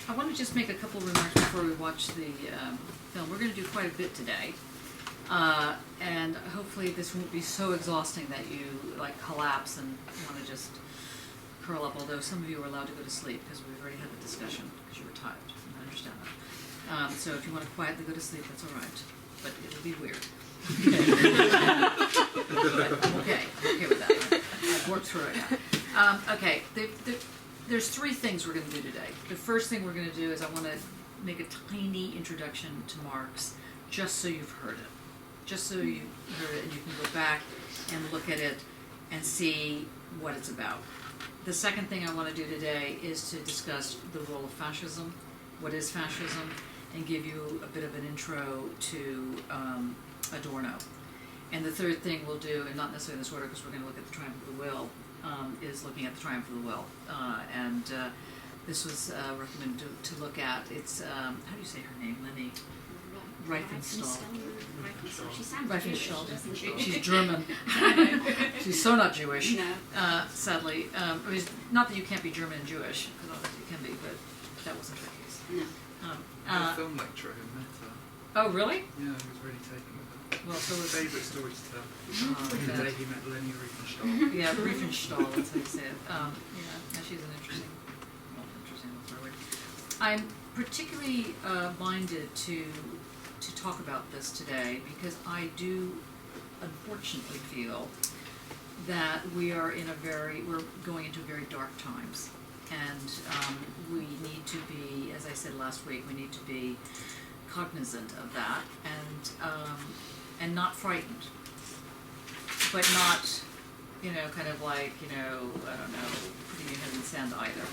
I want to just make a couple of remarks before we watch the film. We're going to do quite a bit today, and hopefully this won't be so exhausting that you like collapse and want to just curl up, although some of you are allowed to go to sleep because we've already had the discussion because you were tired. I understand that. So if you want to quietly go to sleep, that's all right, but it'll be weird. Okay, I'm okay with that. I've worked through it now. Okay, there's three things we're going to do today. The first thing we're going to do is I want to make a tiny introduction to Marx, just so you've heard it. Just so you've heard it and you can go back and look at it and see what it's about. The second thing I want to do today is to discuss the role of fascism, what is fascism, and give you a bit of an intro to Adorno. And the third thing we'll do, and not necessarily in this order because we're going to look at the Triumph of the Will, is looking at the Triumph of the Will. And this was recommended to look at. It's, how do you say her name, Lenny? Reifenstahl. She sounds Jewish, doesn't she? She's German. She's so not Jewish, sadly. I mean, not that you can't be German and Jewish, because obviously you can be, but that wasn't her case. No. I film lecturer who met her. Oh, really? Yeah, he was really taken with her. Well, so was favourite story to tell. The day he met Lenny Riefenstahl. Yeah, Riefenstahl, that's how you say it. Yeah, she's an interesting word. I'm particularly minded to talk about this today because I do unfortunately feel that we're going into very dark times, and we need to be, as I said last week, we need to be cognizant of that and not frightened, but not, kind of like, I don't know, putting your head in the sand either.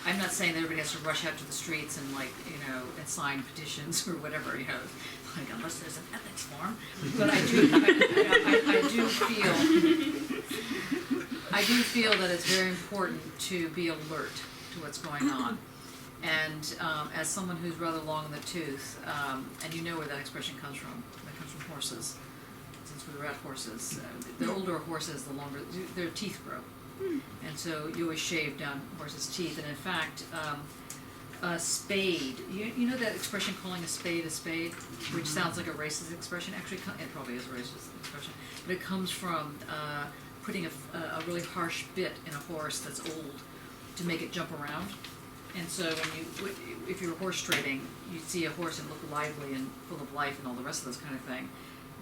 I'm not saying that everybody has to rush out to the streets and and sign petitions or whatever, like unless there's an ethics form. But I do feel that it's very important to be alert to what's going on. And as someone who's rather long in the tooth, and you know where that expression comes from. It comes from horses. Since we were at horses, the older horses, the longer their teeth grow. And so you always shave down horses' teeth. And in fact, a spade, you know that expression, calling a spade, which sounds like a racist expression? Actually, it probably is a racist expression. But it comes from putting a really harsh bit in a horse that's old to make it jump around. And so if you're horse trading, you'd see a horse and look lively and full of life and all the rest of this kind of thing,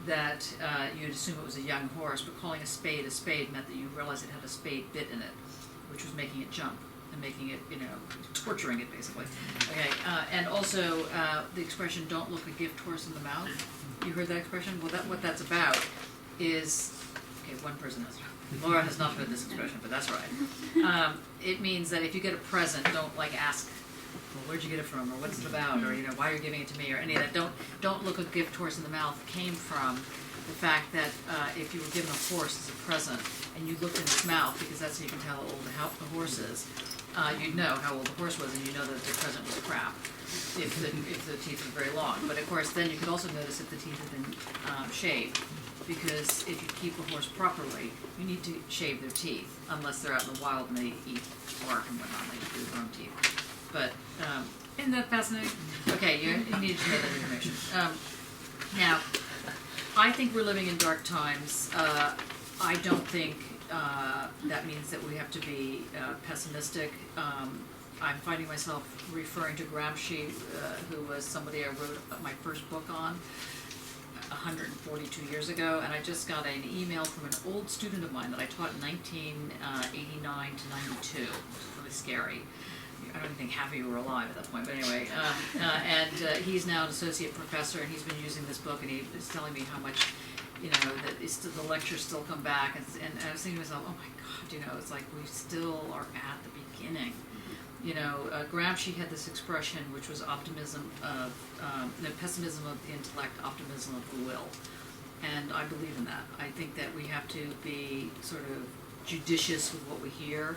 that you'd assume it was a young horse, but calling a spade meant that you realized it had a spade bit in it, which was making it jump and making it, torturing it basically. Okay, and also the expression, don't look a gift horse in the mouth. You heard that expression? Well, what that's about is, okay, one person has. Laura has not heard this expression, but that's right. It means that if you get a present, don't ask, well, where'd you get it from, or what's it about, or why are you giving it to me, or any of that. Don't look a gift horse in the mouth. Came from the fact that if you were given a horse as a present and you looked in its mouth, because that's how you can tell how old the horse is, you'd know how old the horse was, and you know that the present was crap if the teeth were very long. But of course, then you could also notice if the teeth had been shaved. Because if you keep a horse properly, you need to shave their teeth, unless they're out in the wild and they eat bark and whatnot, they do their own teeth. But, isn't that fascinating? Okay, you need to know that information. Now, I think we're living in dark times. I don't think that means that we have to be pessimistic. I'm finding myself referring to Gramsci, who was somebody I wrote my first book on 142 years ago, and I just got an email from an old student of mine that I taught in 1989 to 92. It was really scary. I don't even think half of you were alive at that point, but anyway. And he's now an associate professor, and he's been using this book, and he is telling me how much, that the lectures still come back. And I was thinking to myself, oh my God, it's like we still are at the beginning. Gramsci had this expression, which was optimism of, pessimism of the intellect, optimism of the will. And I believe in that. I think that we have to be sort of judicious with what we hear,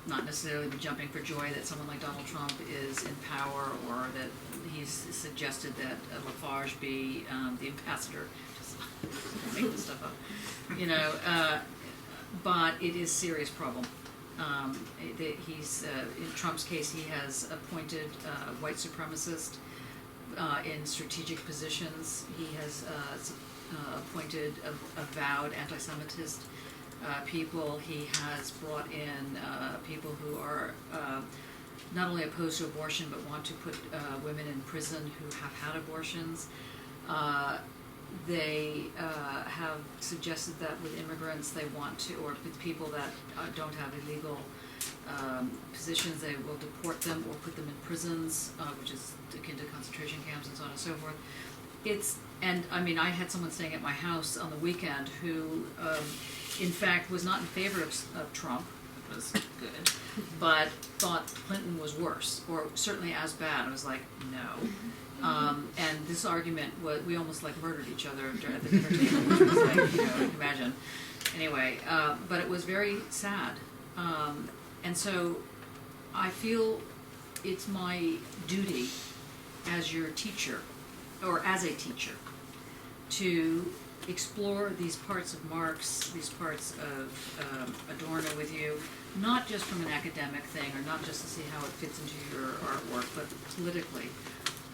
not necessarily be jumping for joy that someone like Donald Trump is in power, or that he's suggested that Lafarge be the ambassador. Just make this stuff up. But it is a serious problem. He's in Trump's case, he has appointed white supremacist in strategic positions. He has appointed avowed anti-Semitist people. He has brought in people who are not only opposed to abortion but want to put women in prison who have had abortions. They have suggested that with immigrants they want to, or with people that don't have illegal positions, they will deport them or put them in prisons, which is akin to concentration camps and so on and so forth. I had someone staying at my house on the weekend who, in fact, was not in favor of Trump, which was good, but thought Clinton was worse, or certainly as bad. I was like, no. And this argument was, we almost like murdered each other at the dinner table, which was like, imagine. Anyway, but it was very sad. And so I feel it's my duty as your teacher, or as a teacher, to explore these parts of Marx, these parts of Adorno with you, not just from an academic thing, or not just to see how it fits into your artwork, but politically.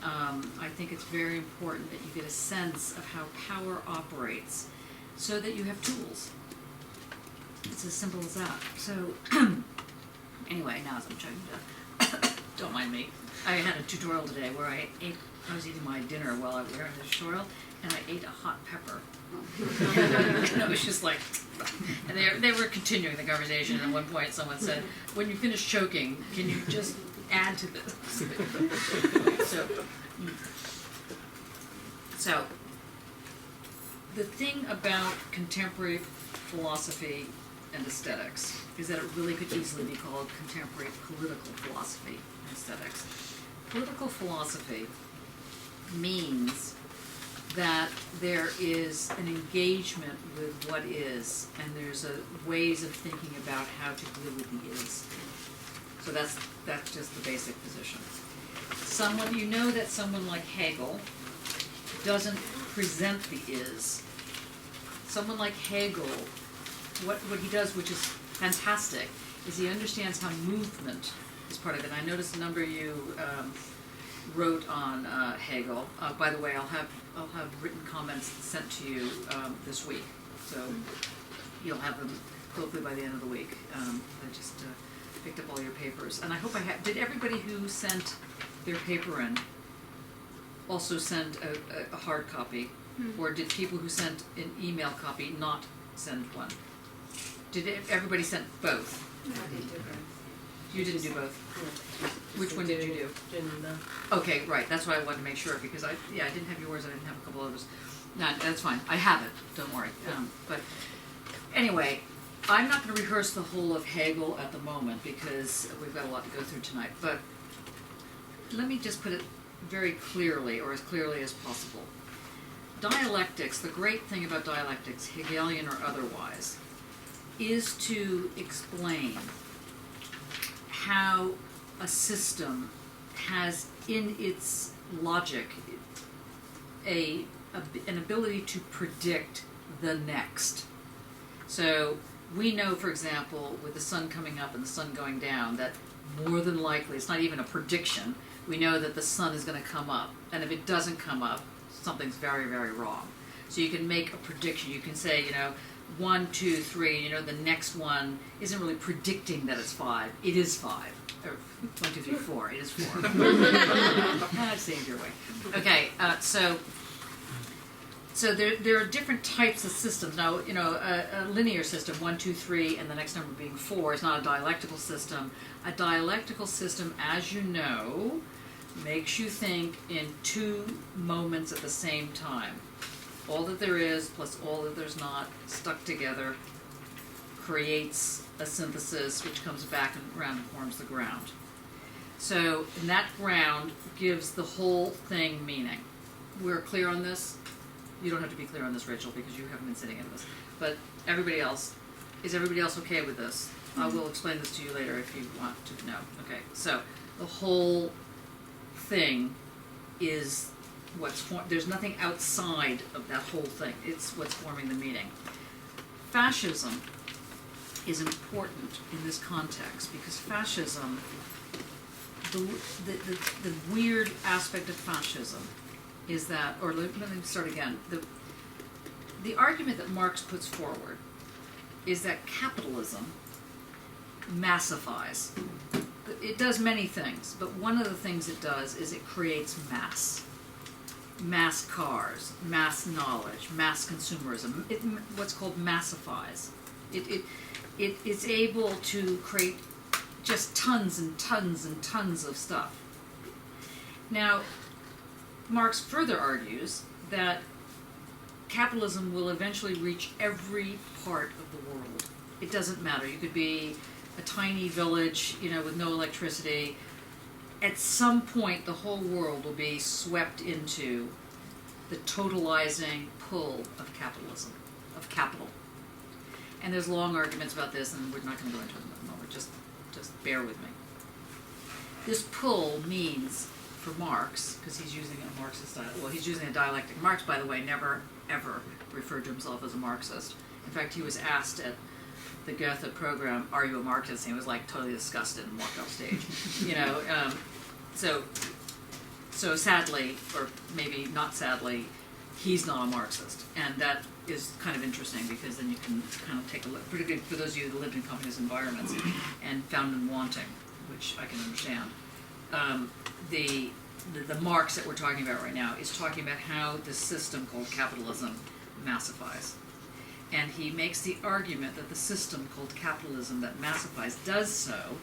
I think it's very important that you get a sense of how power operates so that you have tools. It's as simple as that. So, anyway, now as I'm trying to, don't mind me. I had a tutorial today where I was eating my dinner while I was wearing this tutorial, and I ate a hot pepper. And it was just like, and they were continuing the conversation, and at one point someone said, when you finish choking, can you just add to this? So, the thing about contemporary philosophy and aesthetics is that it really could easily be called contemporary political philosophy and aesthetics. Political philosophy means that there is an engagement with what is, and there's ways of thinking about how to deal with the is. So that's just the basic position. You know that someone like Hegel doesn't present the is. Someone like Hegel, what he does, which is fantastic, is he understands how movement is part of it. I noticed a number of you wrote on Hegel. By the way, I'll have written comments sent to you this week, so you'll have them hopefully by the end of the week. I just picked up all your papers, and I hope I have. Did everybody who sent their paper in also send a hard copy, or did people who sent an email copy not send one? Did everybody send both? I didn't do both. You didn't do both. Which one did you do? Didn't. Okay, right. That's why I wanted to make sure, because I didn't have yours. I didn't have a couple others. No, that's fine. I have it. Don't worry. But anyway, I'm not going to rehearse the whole of Hegel at the moment because we've got a lot to go through tonight. But let me just put it very clearly, or as clearly as possible. Dialectics, the great thing about dialectics, Hegelian or otherwise, is to explain how a system has in its logic an ability to predict the next. So we know, for example, with the sun coming up and the sun going down, that more than likely, it's not even a prediction, we know that the sun is going to come up. And if it doesn't come up, something's very, very wrong. So you can make a prediction. You can say, 1, 2, 3, the next one isn't really predicting that it's 5. It is 5. Or 1, 2, 3, 4. It is 4. That saved your way. Okay, so there are different types of systems. Now, a linear system, 1, 2, 3, and the next number being 4, is not a dialectical system. A dialectical system, as you know, makes you think in 2 moments at the same time. All that there is plus all that there's not, stuck together, creates a synthesis which comes back and around and forms the ground. So, and that ground gives the whole thing meaning. We're clear on this? You don't have to be clear on this, Rachel, because you haven't been sitting in this. But everybody else, is everybody else okay with this? I will explain this to you later if you want to know. Okay, so the whole thing is there's nothing outside of that whole thing. It's what's forming the meaning. Fascism is important in this context because fascism, the weird aspect of fascism is that, or let me start again, the argument that Marx puts forward is that capitalism massifies. It does many things, but one of the things it does is it creates mass cars, mass knowledge, mass consumerism. It what's called massifies. It's able to create just tons and tons and tons of stuff. Now, Marx further argues that capitalism will eventually reach every part of the world. It doesn't matter. You could be a tiny village, with no electricity. At some point, the whole world will be swept into the totalizing pull of capitalism, of capital. And there's long arguments about this, and we're not going to go into them at the moment. Just bear with me. This pull means, for Marx, because he's using a Marxist he's using a dialectic. Marx, by the way, never, ever referred to himself as a Marxist. In fact, he was asked at the Goethe program, "Are you a Marxist?" And he was like totally disgusted and walked off stage. So sadly, or maybe not sadly, he's not a Marxist, and that is kind of interesting because then you can kind of take a look, particularly for those of you that lived in communist environments and found them wanting, which I can understand. The Marx that we're talking about right now is talking about how this system called capitalism massifies. And he makes the argument that the system called capitalism that massifies does so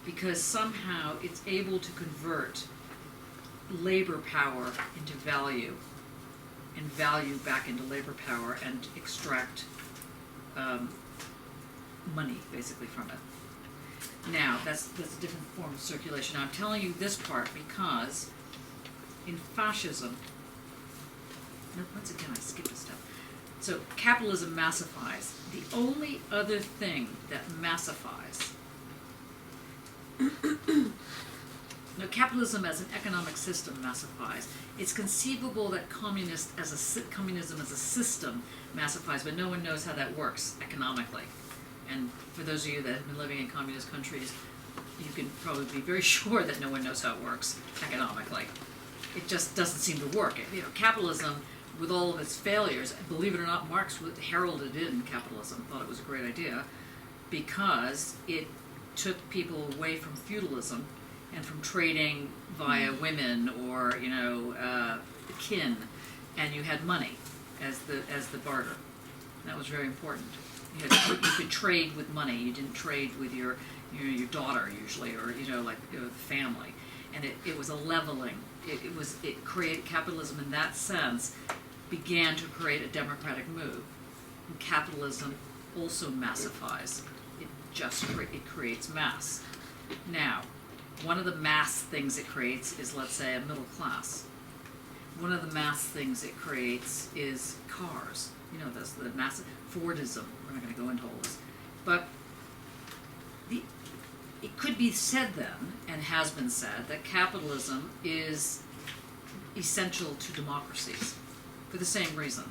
because somehow it's able to convert labor power into value, and value back into labor power, and extract money basically from it. Now, that's a different form of circulation. Now, I'm telling you this part because in fascism, once again I skipped a step. So capitalism massifies. The only other thing that massifies, now capitalism as an economic system massifies. It's conceivable that communism as a system massifies, but no one knows how that works economically. And for those of you that have been living in communist countries, you can probably be very sure that no one knows how it works economically. It just doesn't seem to work. Capitalism, with all of its failures, believe it or not, Marx heralded in capitalism, thought it was a great idea, because it took people away from feudalism and from trading via women or kin, and you had money as the barter. And that was very important. You could trade with money. You didn't trade with your daughter usually, or family. And it was a leveling. It created capitalism in that sense. Began to create a democratic move. And capitalism also massifies. It creates mass. Now, one of the mass things it creates is, let's say, a middle class. One of the mass things it creates is cars. That's the massive Fordism. We're not going to go into all this. But it could be said then, and has been said, that capitalism is essential to democracies for the same reason.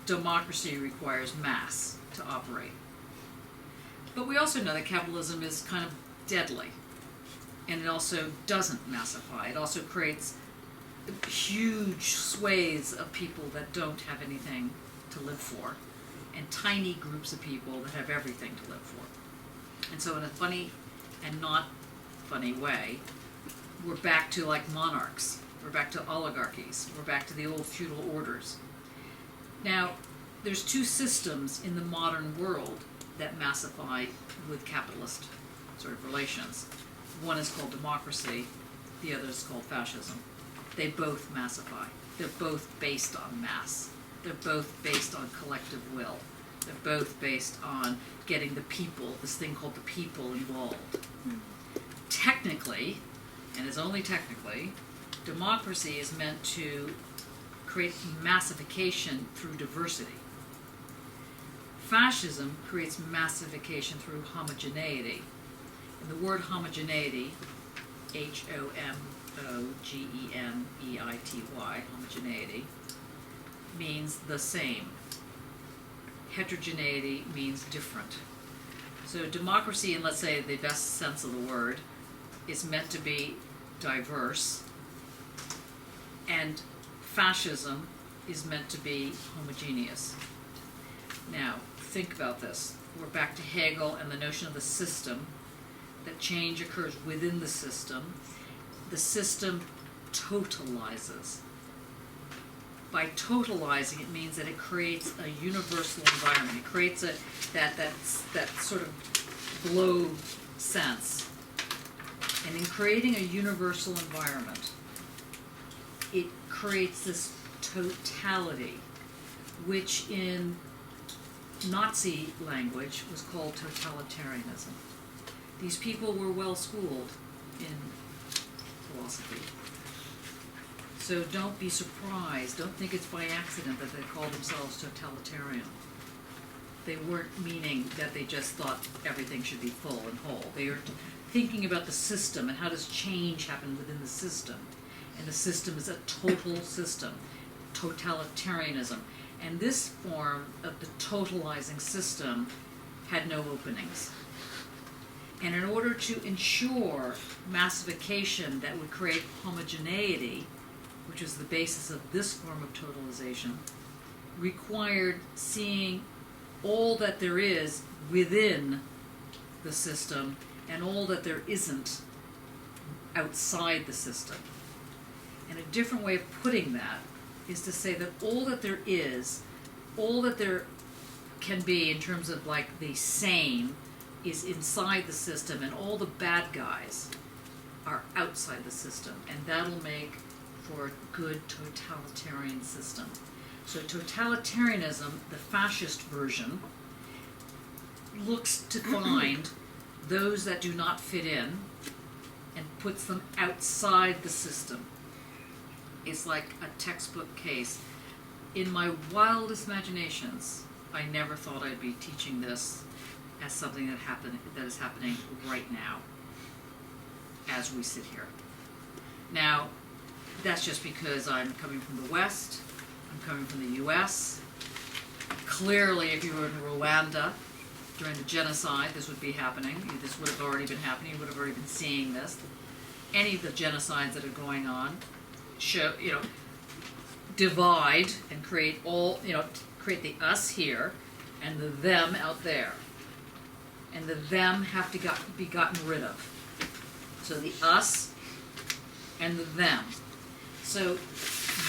Democracy requires mass to operate. But we also know that capitalism is kind of deadly. And it also doesn't massify. It also creates huge swathes of people that don't have anything to live for, and tiny groups of people that have everything to live for. And so in a funny and not funny way, we're back to like monarchs. We're back to oligarchies. We're back to the old feudal orders. Now, there's two systems in the modern world that massify with capitalist sort of relations. One is called democracy, the other is called fascism. They both massify. They're both based on mass. They're both based on collective will. They're both based on getting the people, this thing called the people, involved. Technically, and it's only technically, democracy is meant to create massification through diversity. Fascism creates massification through homogeneity. And the word homogeneity, Homogeneity, homogeneity, means the same. Heterogeneity means different. So democracy, in let's say the best sense of the word, is meant to be diverse, and fascism is meant to be homogeneous. Now, think about this. We're back to Hegel and the notion of the system, that change occurs within the system. The system totalizes. By totalizing, it means that it creates a universal environment. It creates that sort of globe sense. And in creating a universal environment, it creates this totality, which in Nazi language was called totalitarianism. These people were well schooled in philosophy. So don't be surprised, don't think it's by accident that they call themselves totalitarian. They weren't meaning that they just thought everything should be full and whole. They are thinking about the system and how does change happen within the system. And the system is a total system, totalitarianism. And this form of the totalizing system had no openings. And in order to ensure massification that would create homogeneity, which is the basis of this form of totalization, required seeing all that there is within the system and all that there isn't outside the system. And a different way of putting that is to say that all that there is, all that there can be in terms of like the same, is inside the system, and all the bad guys are outside the system, and that'll make for a good totalitarian system. So totalitarianism, the fascist version, looks to find those that do not fit in and puts them outside the system. It's like a textbook case. In my wildest imaginations, I never thought I'd be teaching this as something that is happening right now, as we sit here. Now, that's just because I'm coming from the West, I'm coming from the US. Clearly, if you were in Rwanda during the genocide, this would be happening. This would have already been happening. You would have already been seeing this. Any of the genocides that are going on show, divide and create create the us here and the them out there. And the them have to be gotten rid of. So the us and the them. So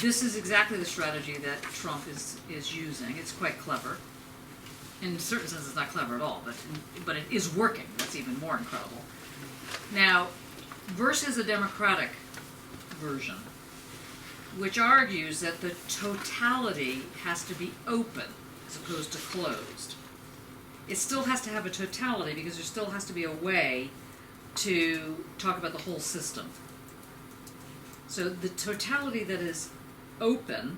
this is exactly the strategy that Trump is using. It's quite clever. In a certain sense, it's not clever at all, but it is working. That's even more incredible. Now, versus a democratic version, which argues that the totality has to be open as opposed to closed. It still has to have a totality because there still has to be a way to talk about the whole system. So the totality that is open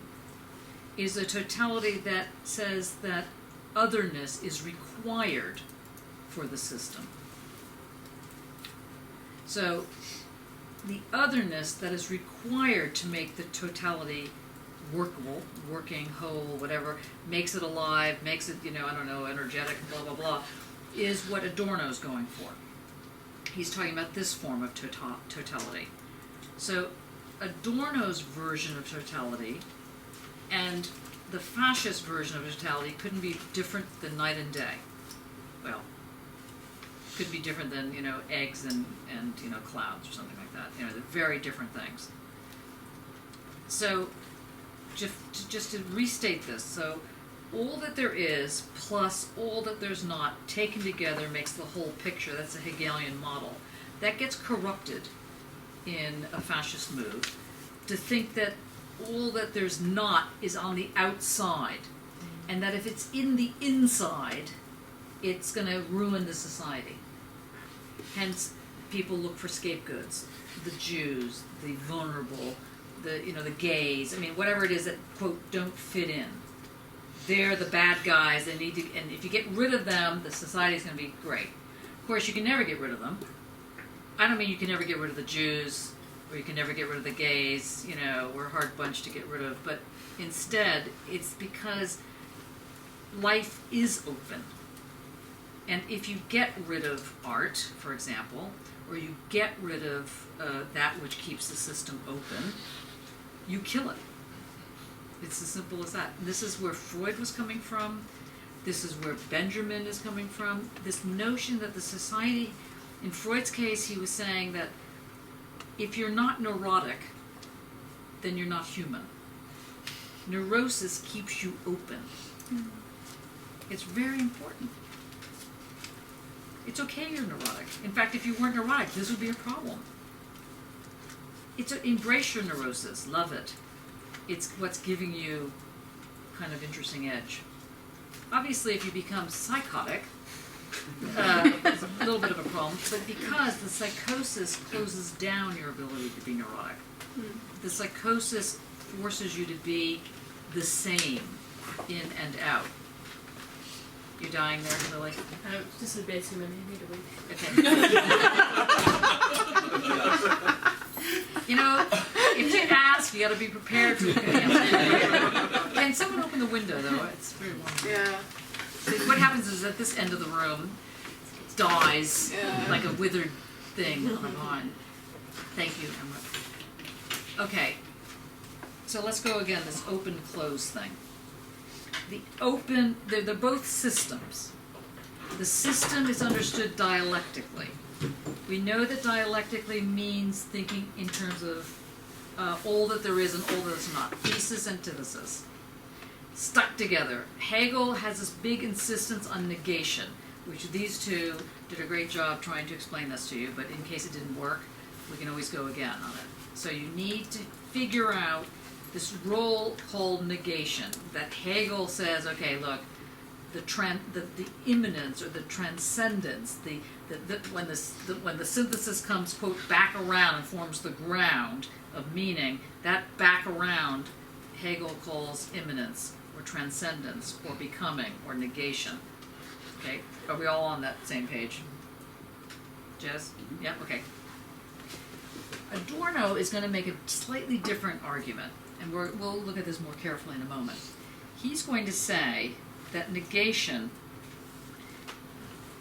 is a totality that says that otherness is required for the system. So the otherness that is required to make the totality workable, working, whole, whatever, makes it alive, makes it, energetic, blah, blah, blah, is what Adorno's going for. He's talking about this form of totality. So Adorno's version of totality and the fascist version of totality couldn't be different than night and day. Well, could be different than, eggs and clouds or something like that. They're very different things. So just to restate this, so all that there is plus all that there's not taken together makes the whole picture. That's a Hegelian model. That gets corrupted in a fascist move to think that all that there's not is on the outside, and that if it's in the inside, it's going to ruin the society. Hence, people look for scapegoats, the Jews, the vulnerable, the gays, whatever it is that, quote, don't fit in. They're the bad guys, and if you get rid of them, the society's going to be great. Of course, you can never get rid of them. I don't mean you can never get rid of the Jews, or you can never get rid of the gays, we're a hard bunch to get rid of, but instead, it's because life is open. And if you get rid of art, for example, or you get rid of that which keeps the system open, you kill it. It's as simple as that. This is where Freud was coming from. This is where Benjamin is coming from. This notion that the society, in Freud's case, he was saying that if you're not neurotic, then you're not human. Neurosis keeps you open. It's very important. It's okay you're neurotic. In fact, if you weren't neurotic, this would be a problem. Embrace your neurosis, love it. It's what's giving you kind of interesting edge. Obviously, if you become psychotic, it's a little bit of a problem, but because the psychosis closes down your ability to be neurotic. The psychosis forces you to be the same in and out. You dying there, Lily? Just a bit too many. I need to wait. Okay. You know, if you ask, you got to be prepared for the answer. Can someone open the window, though? It's very warm. Yeah. So what happens is at this end of the room, it dies like a withered thing on a vine. Thank you, Emma. Okay. So let's go again, this open-close thing. They're both systems. The system is understood dialectically. We know that dialectically means thinking in terms of all that there is and all that is not. Thesis, antithesis. Stuck together. Hegel has this big insistence on negation, which these two did a great job trying to explain this to you, but in case it didn't work, we can always go again on it. So you need to figure out this role called negation, that Hegel says, okay, look, the immanence or the transcendence, when the synthesis comes, quote, back around and forms the ground of meaning, that back around Hegel calls immanence or transcendence or becoming or negation. Okay, are we all on that same page? Jess? Yeah, okay. Adorno is going to make a slightly different argument, and we'll look at this more carefully in a moment. He's going to say that negation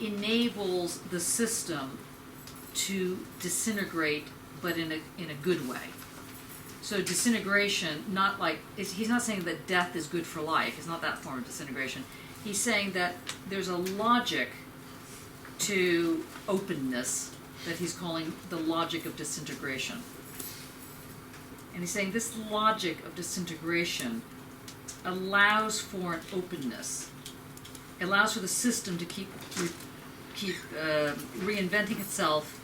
enables the system to disintegrate, but in a good way. So disintegration, not like, he's not saying that death is good for life. It's not that form of disintegration. He's saying that there's a logic to openness that he's calling the logic of disintegration. And he's saying this logic of disintegration allows for an openness. It allows for the system to keep reinventing itself.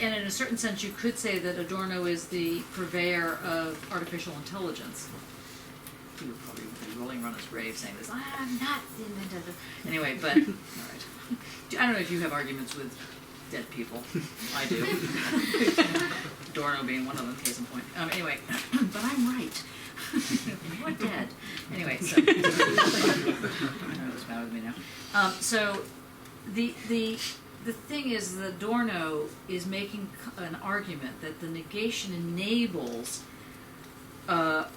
And in a certain sense, you could say that Adorno is the purveyor of artificial intelligence. He would probably be rolling around his grave saying this, I'm not the inventor. Anyway, but, all right. I don't know if you have arguments with dead people. I do. Adorno being one of them, case in point. Anyway, but I'm right. You're dead. Anyway, so. I know what's bad with me now. So, the thing is that Adorno is making an argument that the negation enables a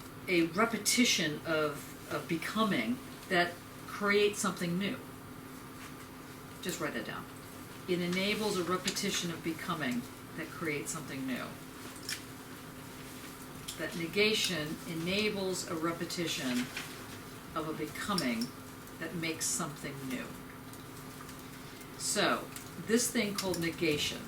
repetition of becoming that creates something new. Just write that down. It enables a repetition of becoming that creates something new. That negation enables a repetition of a becoming that makes something new. So, this thing called negation,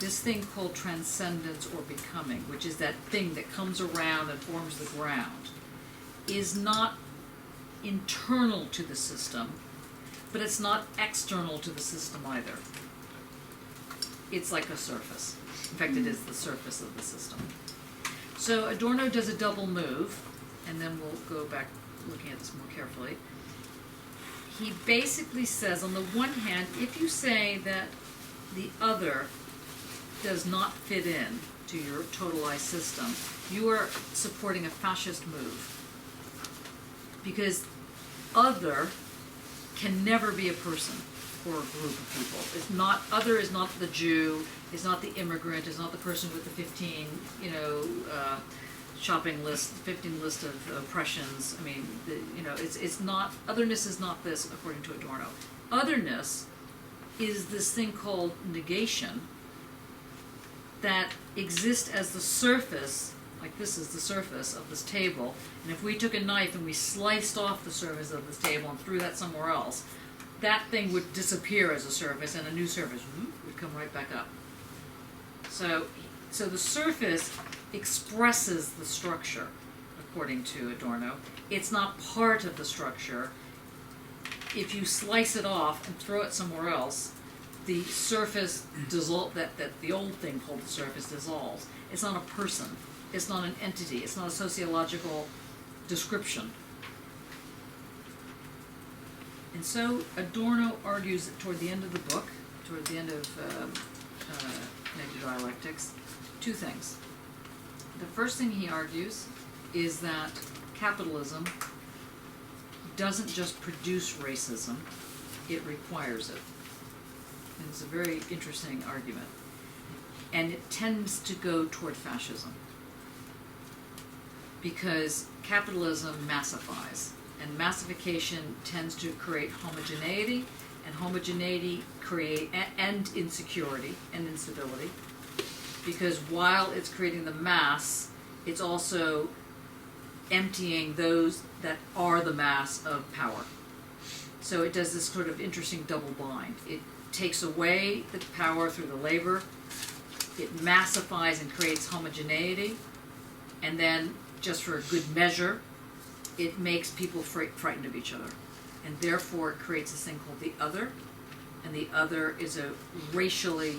this thing called transcendence or becoming, which is that thing that comes around and forms the ground, is not internal to the system, but it's not external to the system either. It's like a surface. In fact, it is the surface of the system. So Adorno does a double move, and then we'll go back looking at this more carefully. He basically says, on the one hand, if you say that the other does not fit in to your totalized system, you are supporting a fascist move. Because other can never be a person or a group of people. It's not, other is not the Jew, is not the immigrant, is not the person with the 15, shopping list, 15 list of oppressions. I mean, it's not, otherness is not this, according to Adorno. Otherness is this thing called negation that exists as the surface, like this is the surface of this table, and if we took a knife and we sliced off the surface of this table and threw that somewhere else, that thing would disappear as a surface and a new surface would come right back up. So the surface expresses the structure, according to Adorno. It's not part of the structure. If you slice it off and throw it somewhere else, the surface that the old thing called the surface dissolves. It's not a person. It's not an entity. It's not a sociological description. And so Adorno argues that toward the end of the book, toward the end of Negative Dialectics, two things. The first thing he argues is that capitalism doesn't just produce racism, it requires it. And it's a very interesting argument. And it tends to go toward fascism. Because capitalism massifies, and massification tends to create homogeneity, and homogeneity and insecurity and instability. Because while it's creating the mass, it's also emptying those that are the mass of power. So it does this sort of interesting double bind. It takes away the power through the labor, it massifies and creates homogeneity, and then, just for a good measure, it makes people frightened of each other. And therefore it creates this thing called the other, and the other is a racially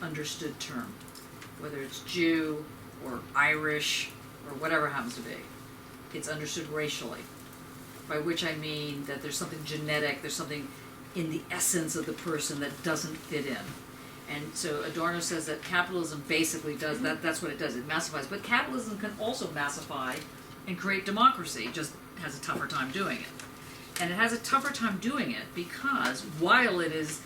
understood term, whether it's Jew or Irish or whatever it happens to be. It's understood racially, by which I mean that there's something genetic, there's something in the essence of the person that doesn't fit in. And so Adorno says that capitalism basically does that. That's what it does. It massifies. But capitalism can also massify and create democracy. It just has a tougher time doing it. And it has a tougher time doing it because while it is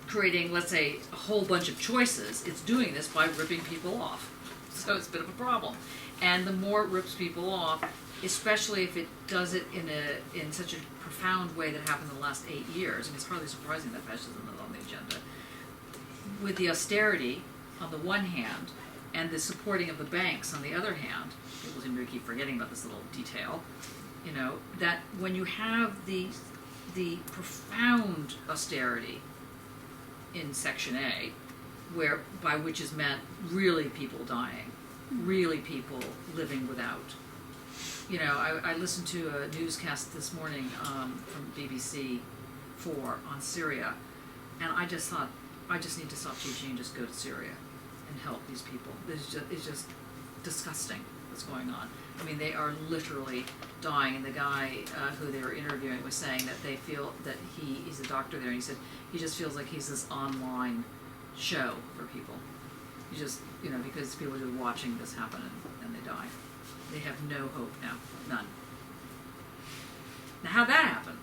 creating, let's say, a whole bunch of choices, it's doing this by ripping people off. So it's a bit of a problem. And the more it rips people off, especially if it does it in such a profound way that happened in the last 8 years, and it's hardly surprising that fascism is on the agenda, with the austerity on the one hand and the supporting of the banks on the other hand, people seem to keep forgetting about this little detail, that when you have the profound austerity in Section A, by which is meant really people dying, really people living without. I listened to a newscast this morning from BBC 4 on Syria, and I just thought, I just need to stop teaching and just go to Syria and help these people. It's just disgusting what's going on. I mean, they are literally dying, and the guy who they were interviewing was saying that they feel that he's a doctor there, and he said he just feels like he's this online show for people. You just, because people are just watching this happen and they die. They have no hope now, none. Now, how'd that happen?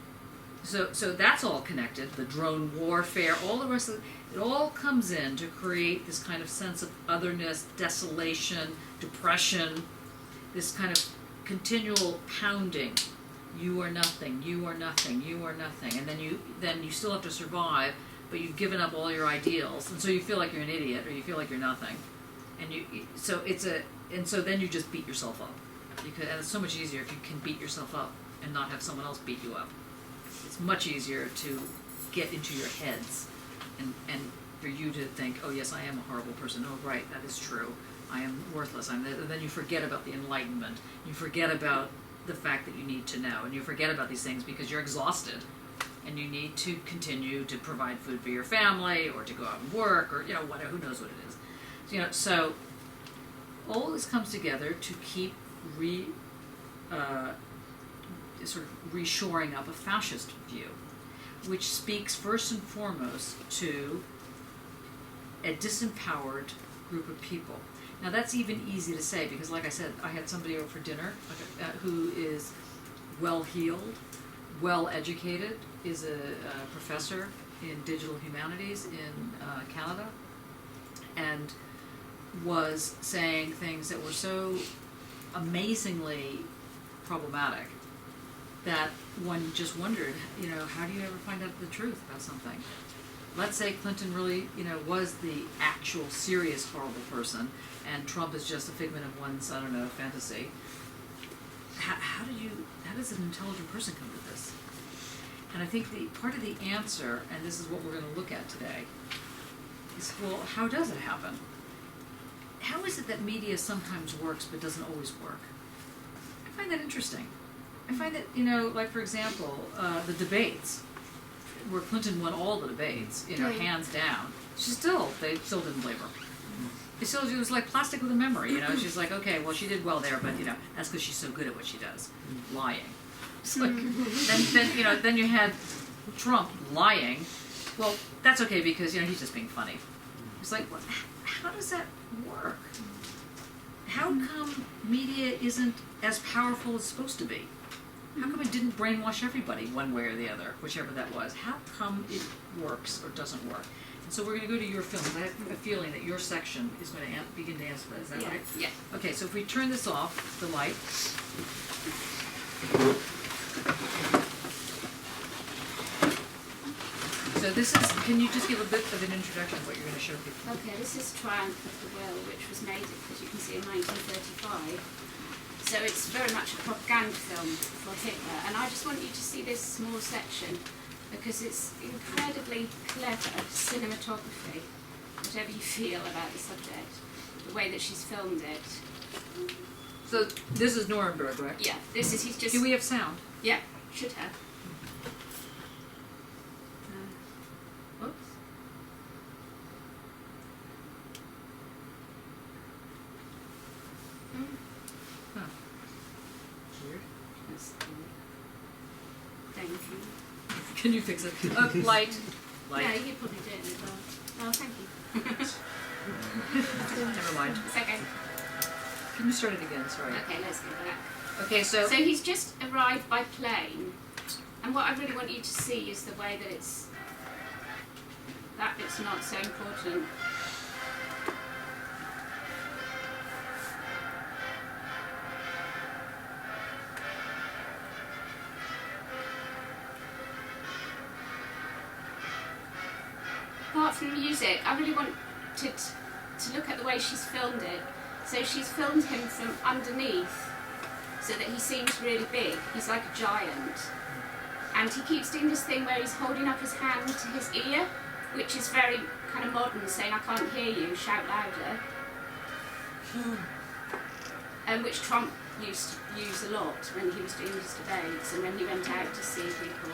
So that's all connected, the drone warfare, all the rest of it all comes in to create this kind of sense of otherness, desolation, depression, this kind of continual pounding. You are nothing, you are nothing, you are nothing. And then you still have to survive, but you've given up all your ideals, and so you feel like you're an idiot, or you feel like you're nothing. And so then you just beat yourself up. And it's so much easier if you can beat yourself up and not have someone else beat you up. It's much easier to get into your heads and for you to think, oh yes, I am a horrible person. Oh right, that is true. I am worthless. And then you forget about the Enlightenment. You forget about the fact that you need to know. And you forget about these things because you're exhausted. And you need to continue to provide food for your family or to go out and work or, whatever, who knows what it is. So all this comes together to keep sort of reshoring up a fascist view, which speaks first and foremost to a disempowered group of people. Now that's even easy to say because, like I said, I had somebody over for dinner who is well-heeled, well-educated, is a professor in digital humanities in Canada, and was saying things that were so amazingly problematic that one just wondered, how do you ever find out the truth about something? Let's say Clinton really, was the actual serious horrible person, and Trump is just a figment of one's, fantasy. How does an intelligent person come to this? And I think part of the answer, and this is what we're going to look at today, is, well, how does it happen? How is it that media sometimes works but doesn't always work? I find that interesting. I find that, like for example, the debates, where Clinton won all the debates, hands down. They still didn't believe her. It was like plastic with a memory, She's like, okay, well, she did well there, but that's because she's so good at what she does, lying. It's like, then you had Trump lying. Well, that's okay because he's just being funny. It's like, well, how does that work? How come media isn't as powerful as it's supposed to be? How come it didn't brainwash everybody one way or the other, whichever that was? How come it works or doesn't work? And so we're going to go to your film. I have a feeling that your section is going to begin to answer that. Is that right? Yeah. Okay, so if we turn this off, the light. So this is, can you just give a bit of an introduction of what you're going to show people? Okay, this is Triumph of the Will, which was made, as you can see, in 1935. So it's very much a propaganda film for Hitler. And I just want you to see this small section because it's incredibly clever cinematography, whatever you feel about the subject, the way that she's filmed it. So this is Nuremberg, right? Yeah, he's just... Do we have sound? Yeah, should have. Oops. Huh. Weird. Thank you. Can you fix it? Light. Yeah, you probably did as well. Oh, thank you. Never mind. It's okay. Can you start it again? Sorry. Okay, let's go back. Okay, so he's just arrived by plane, and what I really want you to see is the way that that bit's not so important. Apart from music, I really wanted to look at the way she's filmed it. So she's filmed him from underneath so that he seems really big. He's like a giant. And he keeps doing this thing where he's holding up his hand to his ear, which is very kind of modern, saying, I can't hear you, shout louder. Which Trump used to use a lot when he was doing his debates and when he went out to see people.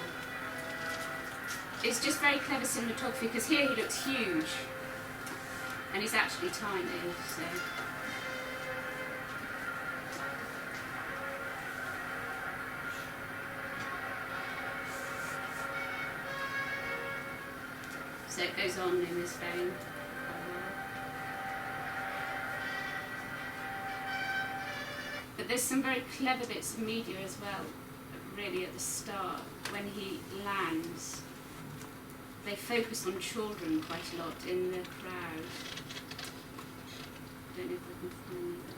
It's just very clever cinematography because here he looks huge and he's actually tiny, so. So it goes on in this vein. But there's some very clever bits of media as well, really at the start, when he lands. They focus on children quite a lot in the crowd. I don't know if I can find that.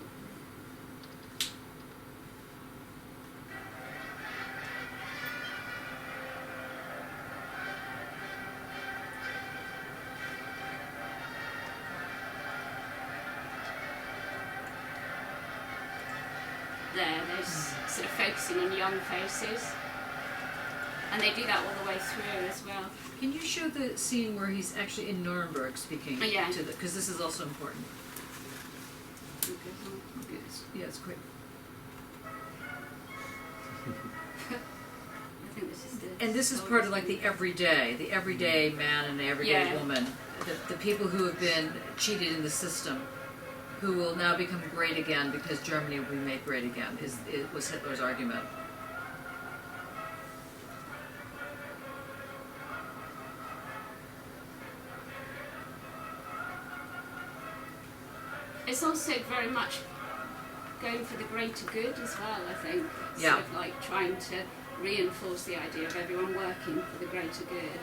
They're sort of focusing on young faces. And they do that all the way through as well. can you show the scene where he's actually in Nuremberg speaking Yeah. to the, because this is also important. Okay. Yeah, it's quick. I think this is the And this is part of like the everyday man and the everyday Yeah. woman, the people who have been cheated in the system, who will now become great again because Germany will be made great again. Was Hitler's argument. It's also very much going for the greater good as well, I think. Yeah. Sort of like trying to reinforce the idea of everyone working for the greater good.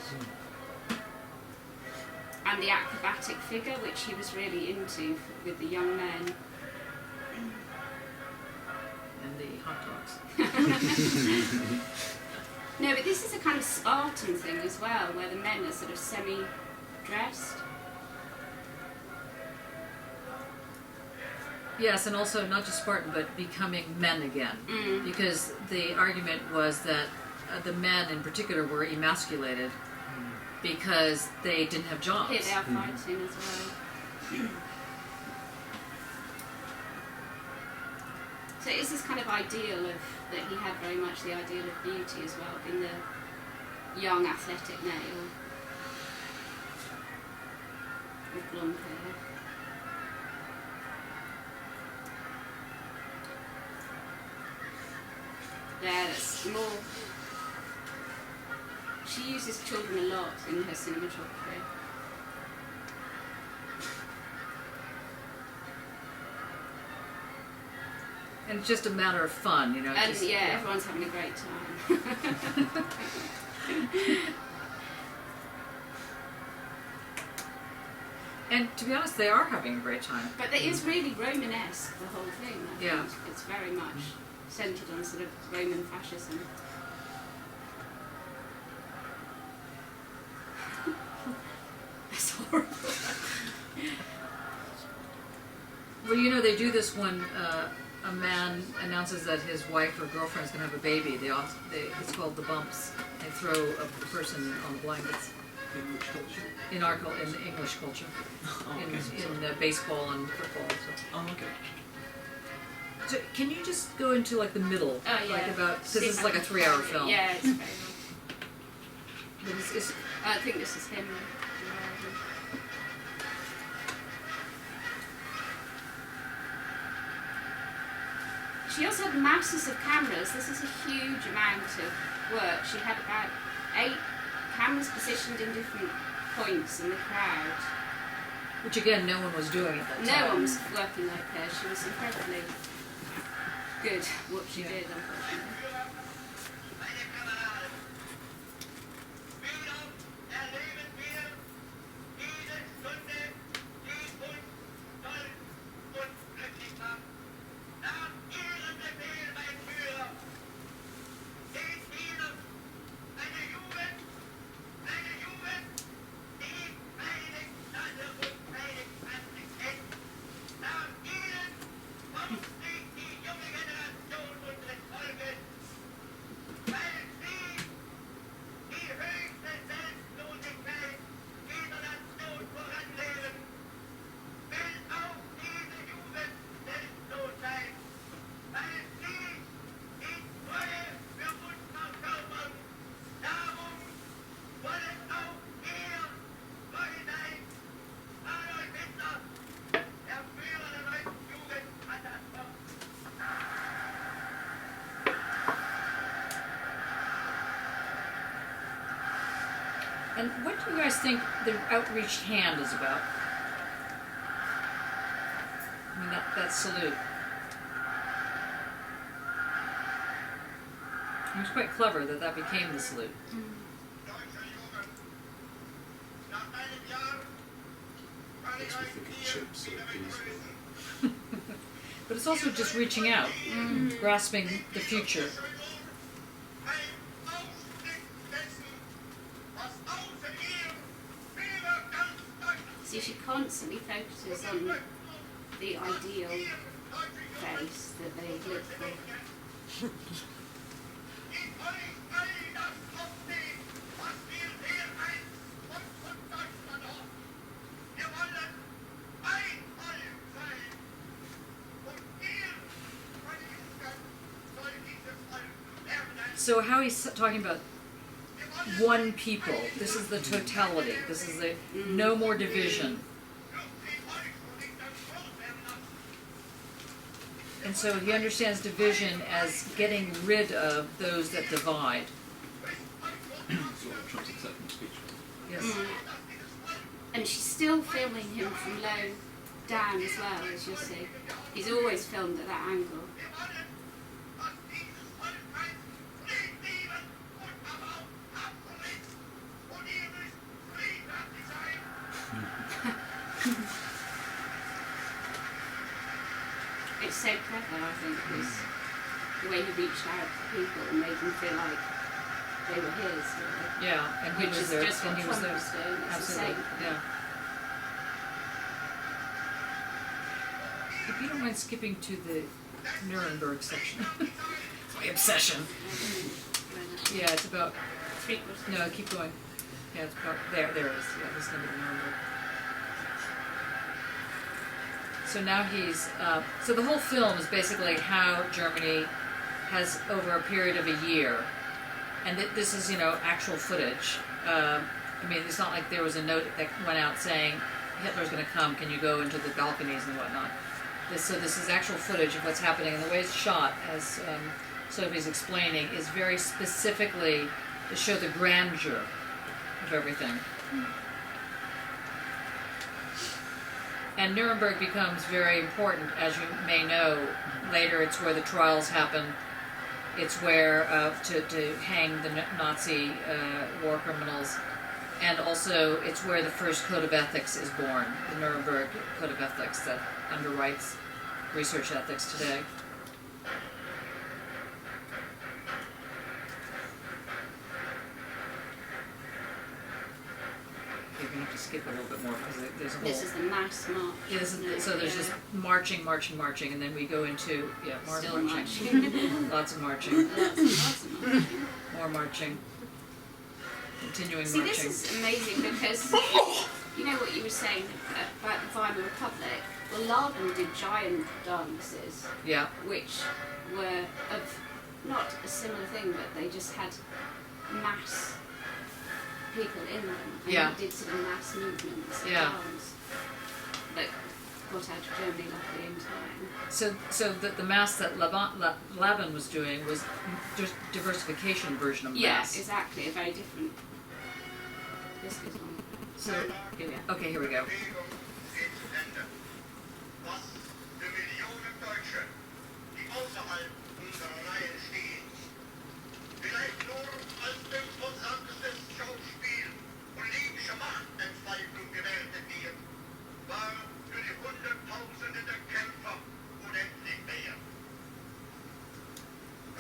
and the acrobatic figure, which he was really into with the young men. And the hot dogs. No, but this is a kind of Spartan thing as well, where the men are sort of semi-dressed. Yes, and also not just Spartan, but becoming men again. Because the argument was that the men in particular were emasculated because they didn't have jobs. Here they are fighting as well. So it's this kind of ideal of that he had very much the ideal of beauty as well, in the young athletic male with blonde hair. There, that's more. She uses children a lot in her cinematography. And it's just a matter of fun, you know. And just, yeah, everyone's having a great time. And to be honest, they are having a great time. But it is really Romanesque, the whole thing. I think. Yeah. It's very much centred on sort of Roman fascism. That's horrible. Well, you know, they do this when a man announces that his wife or girlfriend is going to have a baby. It's called the bumps. They throw a person on the blankets. In which culture? In in English culture, in baseball and football. So. Oh, okay. So can you just go into like the middle, Oh, yeah. like about because this is like a 3-hour film. Yeah, it's very long. But it's I think this is him. She also had masses of cameras. This is a huge amount of work. She had about 8 cameras positioned in different points in the crowd. which again no one was doing at that time. No one was working like her. She was incredibly good what she did, unfortunately. And what do you guys think the outreached hand is about? I mean, that salute. It was quite clever that became the salute. Makes me think of chips and peas. But it's also just reaching out, grasping the future. See, she constantly focuses on the ideal place that they live for. So how he's talking about one people, this is the totality, this is the no more division. And so he understands division as getting rid of those that divide. Sort of Trump's acceptance speech. Yes. And she's still filming him from low down as well, as you'll see. He's always filmed at that angle. It's so clever, I think, because the way he reached out to people and made them feel like they were his, really. Yeah, and he Which was is there, just what and he was Trump there. was doing. It's the Absolutely, same thing. yeah. If you don't mind skipping to the Nuremberg section. It's my obsession. Yeah, it's about, no, keep going. Yeah, it's about, there it is, yeah, this is gonna be Nuremberg. So now he's, so the whole film is basically how Germany has, over a period of a year, and this is, actual footage. I mean, it's not like there was a note that went out saying, Hitler's gonna come, can you go into the balconies and whatnot. So this is actual footage of what's happening, and the way it's shot, as Sophie's explaining, is very specifically to show the grandeur of everything. And Nuremberg becomes very important, as you may know. Later, it's where the trials happen. It's where to hang the Nazi war criminals, and also it's where the first code of ethics is born, the Nuremberg Code of Ethics that underwrites research ethics today. You're gonna have to skip a little bit more because there's a whole. This is the mass march. Yeah, so there's just marching, and then we go into Still marching. Lots of marching, Lots of marching. more marching, continuing See, marching. this is amazing because you know what you were saying about the Weimar Republic? Well, Laban did giant dances, Yeah, which were of not a similar thing, but they just had mass people in them. And Yeah. he did sort of mass movements of Yeah. dance that got out of Germany luckily in time. so the mass that Laban was doing was just diversification version of Yeah, mass. exactly, a very different. This is one. So, okay, here we go. Was für Millionen Deutsche, die außerhalb unserer Reihen stehen, vielleicht nur als imposantes Schauspiel politische Machtentfaltung gewertet wird, war für die Hunderttausende der Kämpfer unendlich mehr.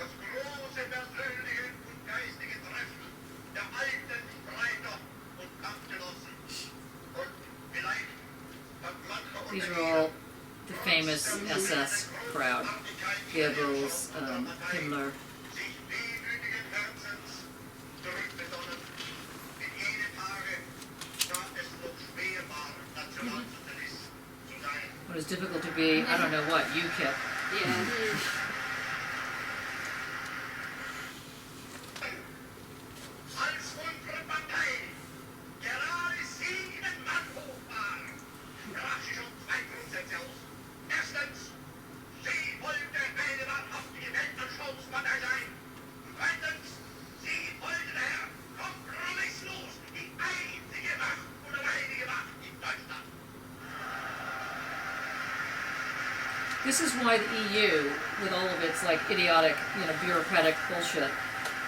Das große persönliche und geistige Treffen der alten Streiter und Kampfgenossen. Und vielleicht hat mancher These are all the famous SS crowd. Goebbels, Himmler. sich wehmütigen Herzens zurückbesonnen in jene Tage, da es noch schwer war, Nationalsozialist zu sein. It was difficult to be, I don't know what, UKIP. Yeah. Als unsere Partei gerade 7 Mann hoch war, sprach sie schon 2 Grundsätze aus. Erstens, sie wollte eine wahrhaftige Weltanschauungspartei sein. Und zweitens, sie wollte daher kompromisslos die einzige Macht und alleinige Macht in Deutschland. This is why the EU, with all of its idiotic, bureaucratic bullshit,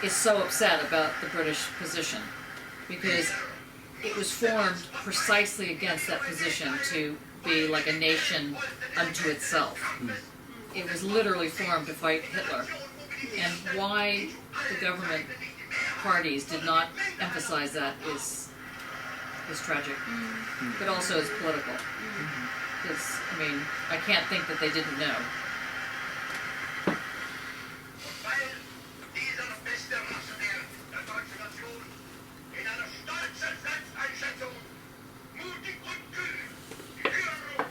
is so upset about the British position, because it was formed precisely against that position to be like a nation unto itself. It was literally formed to fight Hitler, and why the government parties did not emphasize that is tragic, but also is political. Because, I can't think that they didn't know. Und weil dieser beste Rasenär der deutschen Nation in einer stolzen Selbsteinschätzung mutig und kühn die Führung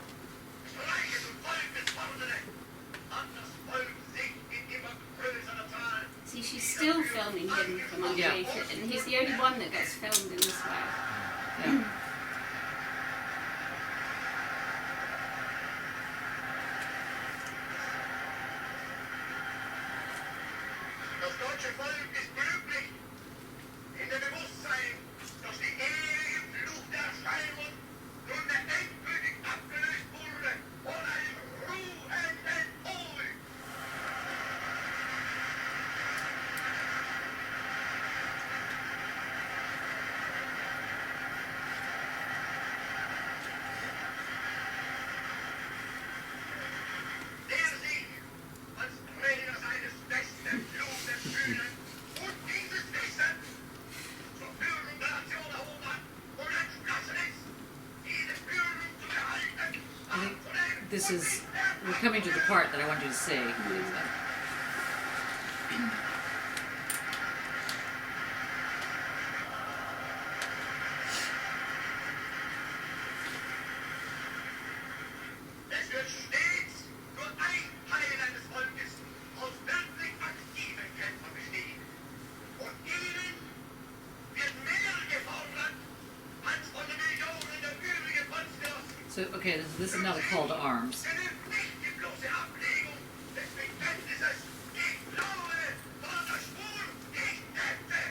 des Reiches und Volkes forderte, hat das Volk sich in immer größerer Zahl See, she's still filming him from underneath, and he's the only one that gets filmed in this way. Yeah. Das deutsche Volk ist glücklich in dem Bewusstsein, dass die ewige Fluch der Erscheinung nunmehr endgültig abgelöst wurde von einem ruhenden Pol. this is, we're coming to the part that I want you to see. Es wird stets nur ein Teil eines Volkes aus wirklich aktiven Kämpfern bestehen. Und ihnen wird mehr gefordert als von den Millionen der übrigen Volksgenossen. So, okay, this is now the call to arms. Genügt nicht die bloße Ablegung des Bekenntnisses, ich glaube, sondern der Schwur, ich kämpfe.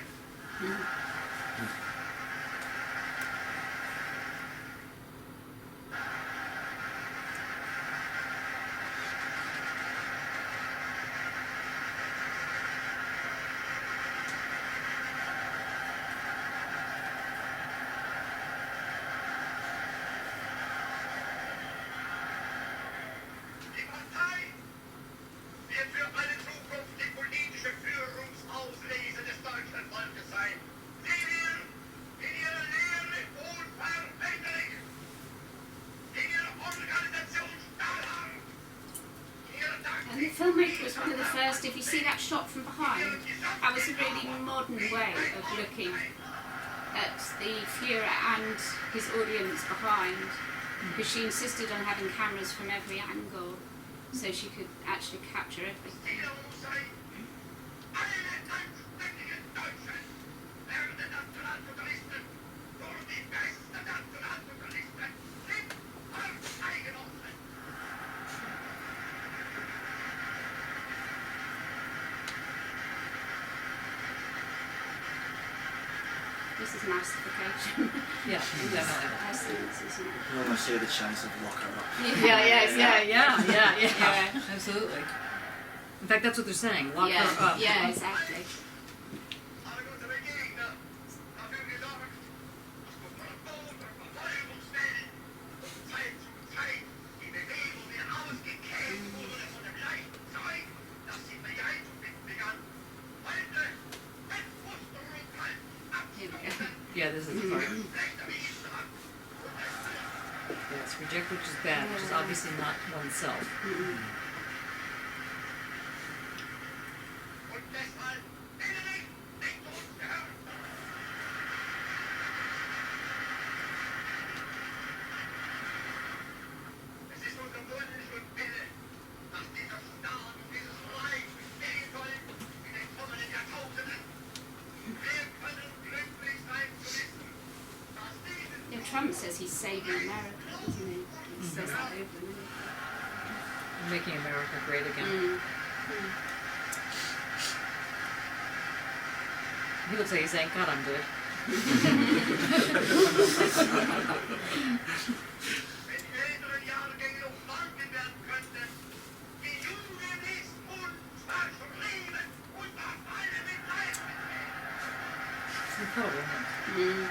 Die Partei wird für eine Zukunft die politische Führungsauslese des deutschen Volkes sein. Sie will in ihrer Lehre unveränderlich, in ihrer Organisation stahlhart, in ihrer And the Taktik. filmmaker was one of the first, if you see that shot from behind, that was a really modern way of looking at the Führer and his audience behind, because she insisted on having cameras from every angle so she could actually capture everything. Jeder muss sein, alle anständigen Deutschen werden Nationalsozialisten durch die besten Nationalsozialisten sind Parteigenossen. This is massification. Yeah, definitely. Essence, isn't it? You almost hear the chants of lock her up. Yeah, absolutely. In fact, that's what they're saying, lock Yeah, her up. yeah, exactly. Alle unsere Gegner dafür gesorgt, dass wir Verbot und Verfolgung stellen und Zeit zu Zeit die Bewegung wieder ausgekämpft wurde von dem leichten Zeug, das sie beeindruckend begann. Heute mit Musterung Here we go. Yeah, this is the part. schlechter Minister und Yes, reject which is bad, which is obviously not oneself. und deshalb innerlich nicht zu uns gehören. Es ist unser Wunsch und Wille, dass dieser Staat und dieses Reich bestehen soll in den kommenden Jahrtausenden. Wir können glücklich sein zu wissen, dass dieses Yeah, Trump says he's saving America, doesn't he? He says that over and over. Making America great again. He looks like he's saying, God, I'm good. Wenn die älteren Jahrgänge noch wanken werden könnten, die Jugend ist unverschrieben und verfallen mit Leid. It's incredible, isn't it?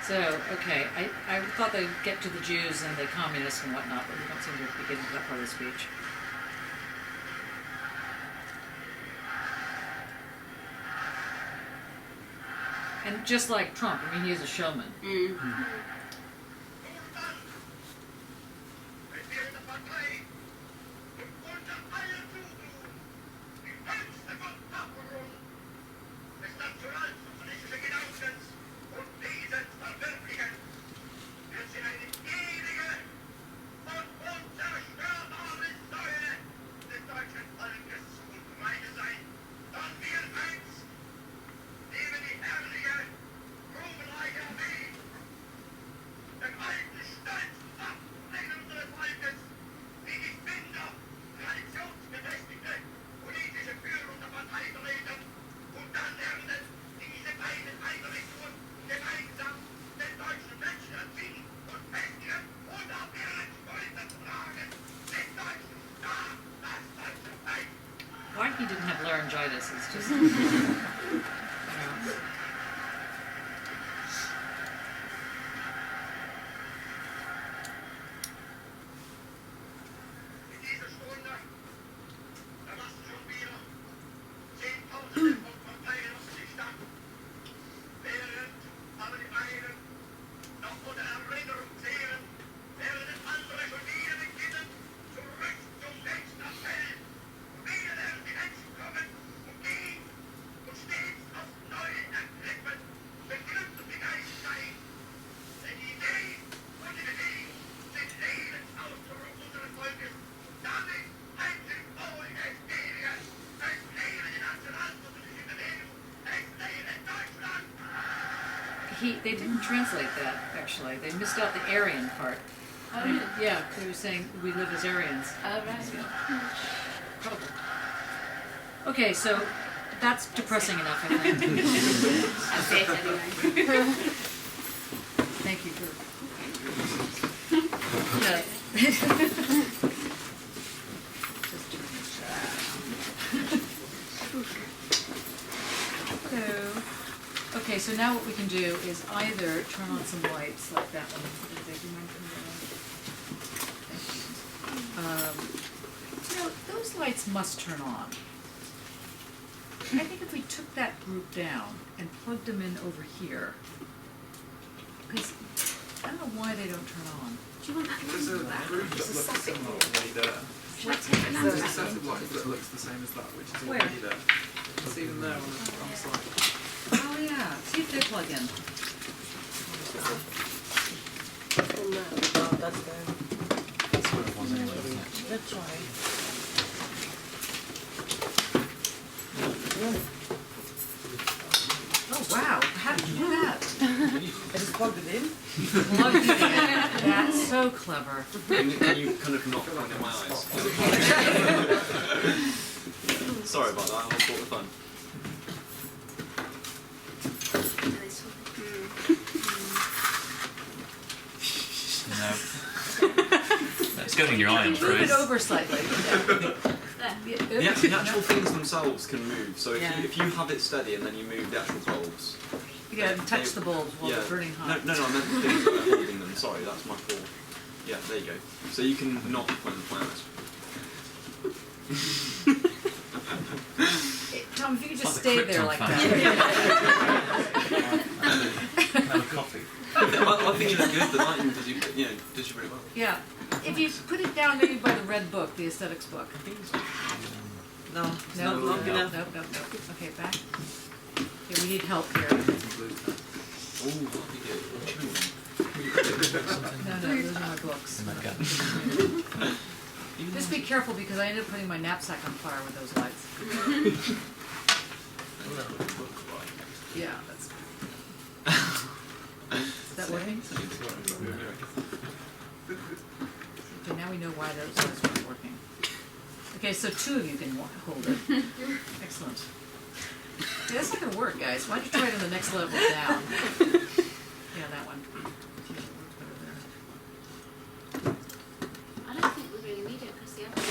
So, okay, I thought they'd get to the Jews and the communists and whatnot, but we don't seem to be getting to that part of the speech. And just like Trump, I mean, he's a showman. Nun dann, wenn wir in der Partei und unter allen Zutun die höchste Verkörperung des nationalsozialistischen Gedankens und Wesens verwirklichen, wird sie eine ewige und unzerstörbare Säule des deutschen Volkes und Reiches sein. Dann wir einst leben die herrliche, ruhmreiche Armee, den alten Stolz ablehnen unseres Volkes, wie die Finder, traditionsbefestigte politische Führung der Partei vertreten, und dann lernen diese beiden Einrichtungen gemeinsam den deutschen Menschen erziehen und festigen und auf ihren Schultern tragen, den deutschen Staat, das deutsche Reich. Why he didn't have laryngitis is just. I don't know. In dieser Stunde verlassen schon wieder Zehntausende von Parteigenossen die Stadt, während aber die einen noch unter Erinnerung zehren, während andere schon wieder beginnen, zu they didn't translate that, actually. They missed out the Aryan part. Oh, really? Yeah, they were saying we live as Aryans. Oh, right. Probably. Okay, so that's depressing enough, I think. That's it anyway. Thank you for. Yeah. Just turn this around. Okay, so now what we can do is either turn on some lights like that one. Did you mention that? You know, those lights must turn on. I think if we took that group down and plugged them in over here, because I don't know why they don't turn on. Do you want that There's a lamp back? group that looks similar already there. Should I take the lamp There's a back? set of lights that looks the same as that, which is Where? already there. See them there on the side. Oh yeah, see if they plug in. Oh, that's good. That's what it was anyway, wasn't it? That's right. Oh wow, how did you do that? I just plugged it in. Plugged it in. That's so clever. Can you kind of not point in my eyes? Sorry about that, I thought it was fun. No. It's going in your eye, I'm Move afraid. it over slightly. The actual things themselves can move, so Yeah. if you have it steady and then you move the actual bulbs. You gotta touch the bulbs while Yeah. they're burning No, hot. no, I meant the things that are holding them, sorry, that's my fault. Yeah, there you go. So you can not point the plants. Tom, if you could just Like stay the there Krypton like fan. that. Have a coffee. I think you look good, the lighting does you really well. Yeah, if you put it down maybe by the red book, the aesthetics book. No, No, not no, long no, no, enough. no, no. Okay, back. Okay, we need help here. Oh, that'd be good. No, those are my books. In my gut. Just be careful because I ended up putting my knapsack on fire with those lights. Yeah, that's. Is that working? Okay, now we know why those lights weren't working. Okay, so two of you can hold it. Excellent. Okay, that's not gonna work, guys. Why don't you try it on the next level down? Yeah, that one. I don't think we really need it because the other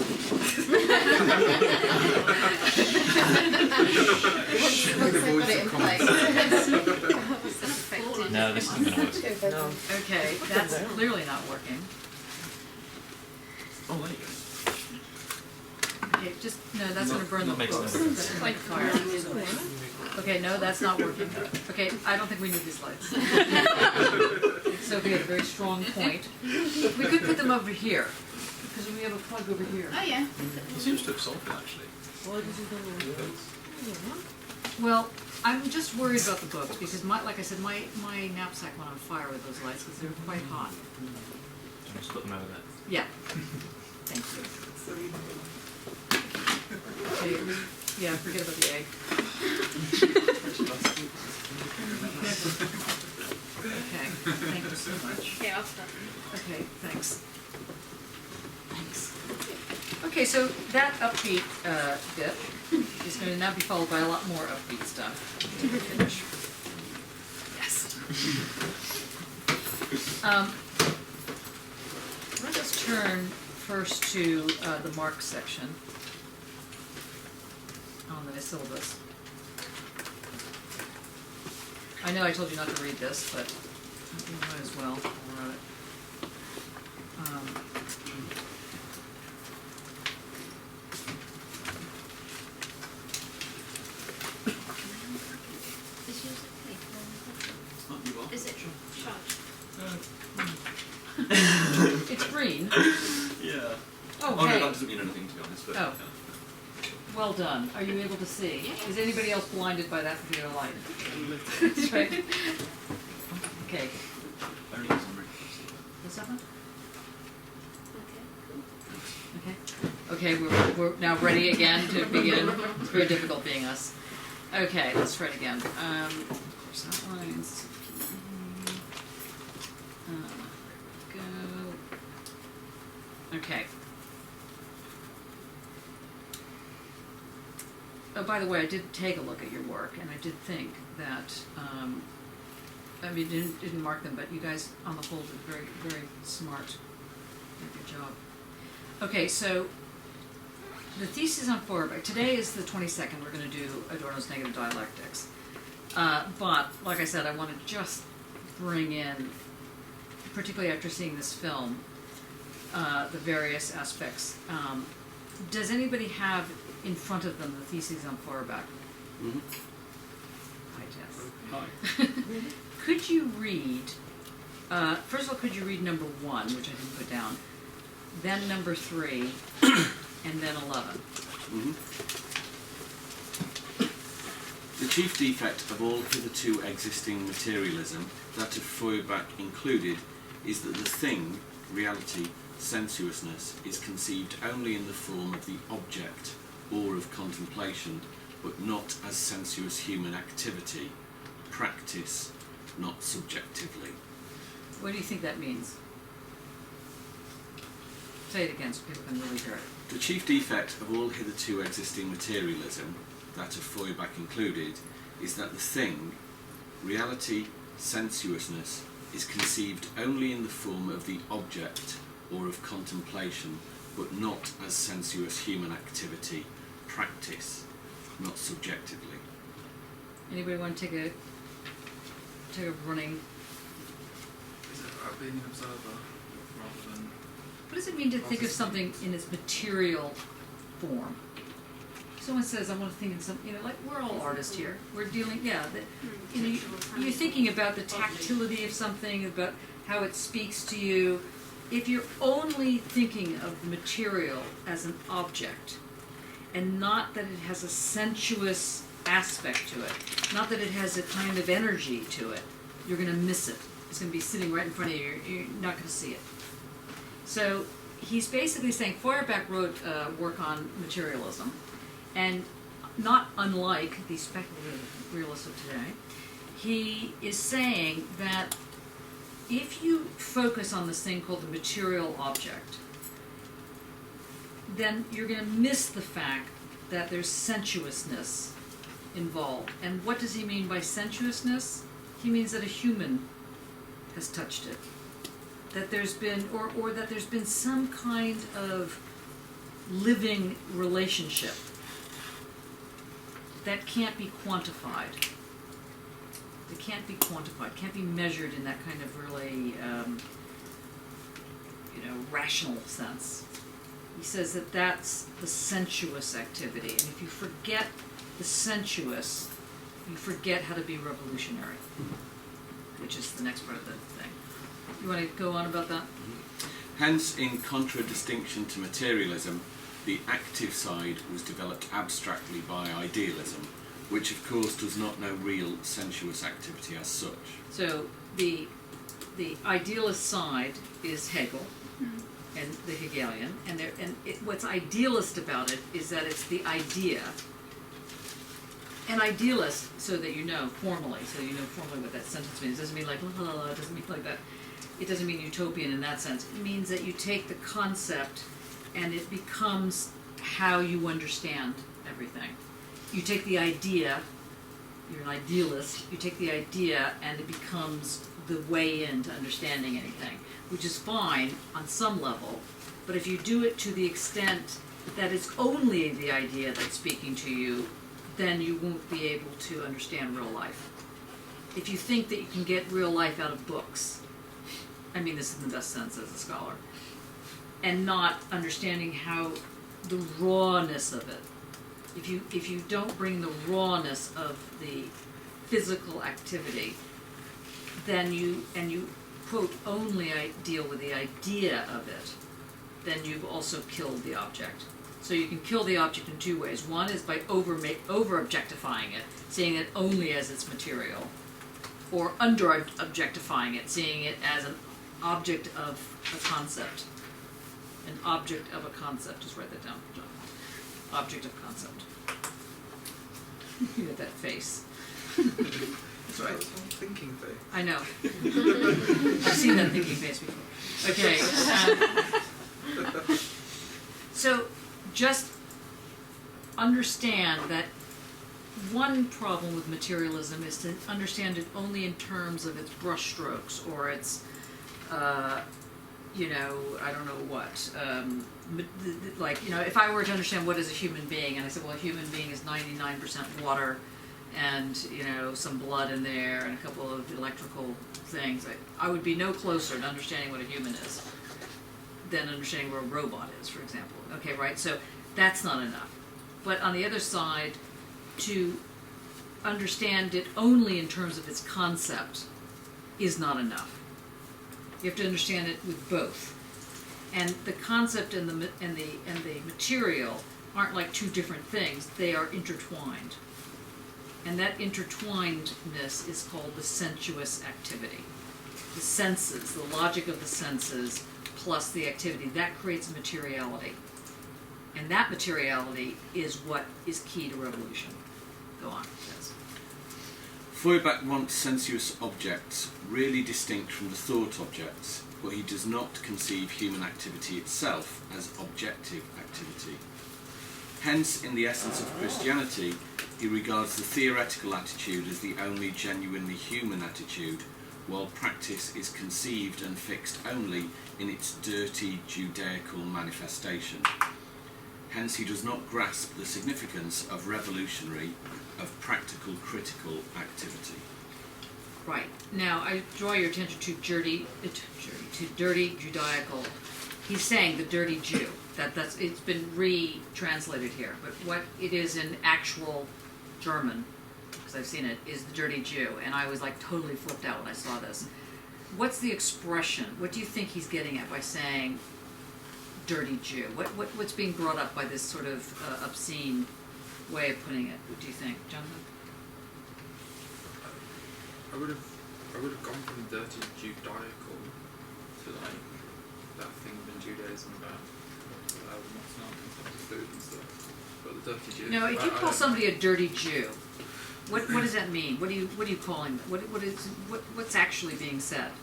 No, this isn't going to work. no. Okay, that's clearly not working. Oh, there you go. Okay, just, no, that's gonna burn the That makes no books. difference. That's gonna make fire. Okay, no, that's not working. Okay, I don't think we need these lights. So we had a very strong point. We could put them over here, because we have a plug over here. Oh yeah. It seems to have solved it actually. Well, I'm just worried about the books, because like I said, my knapsack went on fire with those lights, because they were quite hot. Just put them over there. Yeah. Thank you. Okay, yeah, forget about the egg. Okay, thank you so much. Yeah, I'll stop. Okay, thanks. Thanks. Okay, so that upbeat bit is going to now be followed by a lot more upbeat stuff. To finish. Yes. Let us turn first to the Marx section on the syllabus. I know I told you not to read this, but you might as well. I'll read it. Is yours okay? It's not you are. Is it charged? It's green. Yeah. Oh, Oh hey. no, that doesn't mean anything to be honest. But, Oh. Well done. Are you able to see? Is anybody else blinded by that particular light? That's right. Okay. Only because I'm ready to see it. What's that one? Okay, cool. Okay. Okay, we're now ready again to begin. It's very difficult being us. Okay, let's try it again. Course outlines. Okay. Oh, by the way, I did take a look at your work, and I did think that, I mean, didn't mark them, but you guys, on the whole, did very, very smart. Did a good job. Okay, so the thesis on Feuerbach. Today is the 22nd. We're going to do Adorno's Negative Dialectics. But, like I said, I want to just bring in, particularly after seeing this film, the various aspects. Does anybody have in front of them the theses on Feuerbach? Mm-hmm. Hi, Jess. Hi. Could you read, first of all, could you read number 1, which I didn't put down, then number 3, and then 11? Mm-hmm. The chief defect of all hitherto existing materialism, that of Feuerbach included, is that the thing, reality, sensuousness, is conceived only in the form of the object or of contemplation, but not as sensuous human activity, practice, not subjectively. What do you think that means? Say it again so people can really hear it. The chief defect of all hitherto existing materialism, that of Feuerbach included, is that the thing, reality, sensuousness, is conceived only in the form of the object or of contemplation, but not as sensuous human activity, practice, not subjectively. Anybody want to take a running? Is it about being an observer rather than... What does it mean to think of something in its material form? Someone says, I want to think in some, like we're all artists here. We're dealing, you're thinking about the tactility of something, about how it speaks to you. If you're only thinking of the material as an object, and not that it has a sensuous aspect to it, not that it has a kind of energy to it, you're going to miss it. It's going to be sitting right in front of you. You're not going to see it. So he's basically saying Feuerbach wrote work on materialism, and not unlike the speculative realists of today, he is saying that if you focus on this thing called the material object, then you're going to miss the fact that there's sensuousness involved. And what does he mean by sensuousness? He means that a human has touched it. That there's been, or that there's been some kind of living relationship that can't be quantified. It can't be quantified, can't be measured in that kind of really, rational sense. He says that that's the sensuous activity, and if you forget the sensuous, you forget how to be revolutionary, which is the next part of the thing. You want to go on about that? Hence, in contradistinction to materialism, the active side was developed abstractly by idealism, which of course does not know real sensuous activity as such. So the idealist side is Hegel and the Hegelian, and what's idealist about it is that it's the idea. An idealist, so that you know formally what that sentence means. It doesn't mean like la la la. It doesn't mean like that. It doesn't mean utopian in that sense. It means that you take the concept and it becomes how you understand everything. You take the idea, you're an idealist, you take the idea and it becomes the way into understanding anything, which is fine on some level, but if you do it to the extent that it's only the idea that's speaking to you, then you won't be able to understand real life. If you think that you can get real life out of books, I mean this in the best sense as a scholar, and not understanding how the rawness of it, if you don't bring the rawness of the physical activity, then you quote only deal with the idea of it, then you've also killed the object. So you can kill the object in two ways. One is by over-objectifying it, seeing it only as its material, or under-objectifying it, seeing it as an object of a concept. An object of a concept. Just write that down, John. Object of concept. You got that face. That's right. That's one thinking thing. I know. I've seen that thinking face before. Okay. just understand that one problem with materialism is to understand it only in terms of its brushstrokes or its, you know, I don't know what. Like, you know, if I were to understand what is a human being, and I said, well, a human being is 99% water, and, you know, some blood in there, and a couple of electrical things, I would be no closer to understanding what a human is than understanding what a robot is, for example. Okay, right? So that's not enough. But on the other side, to understand it only in terms of its concept is not enough. You have to understand it with both. And the concept and the material aren't like two different things. They are intertwined. And that intertwinedness is called the sensuous activity. The senses, the logic of the senses, plus the activity, that creates materiality. And that materiality is what is key to revolution. Go on, yes. Feuerbach wants sensuous objects really distinct from the thought objects, but he does not conceive human activity itself as objective activity. Hence, in the essence of Christianity, he regards the theoretical attitude as the only genuinely human attitude, while practice is conceived and fixed only in its dirty Judaical manifestation. Hence, he does not grasp the significance of revolutionary, of practical critical activity. Right. Now, I draw your attention to dirty Judaical. He's saying the dirty Jew. It's been retranslated here, but what it is in actual German, because I've seen it, is the dirty Jew, and I was like totally flipped out when I saw this. What's the expression? What do you think he's getting at by saying dirty Jew? What's being brought up by this sort of obscene way of putting it? What do you think, Jonathan? I would have gone from dirty Judaical to like that thing in Judaism about what's not in terms of food and stuff. But the dirty Jew. No, if you call somebody a dirty Jew, what does that mean? What are you calling them? What's actually being said?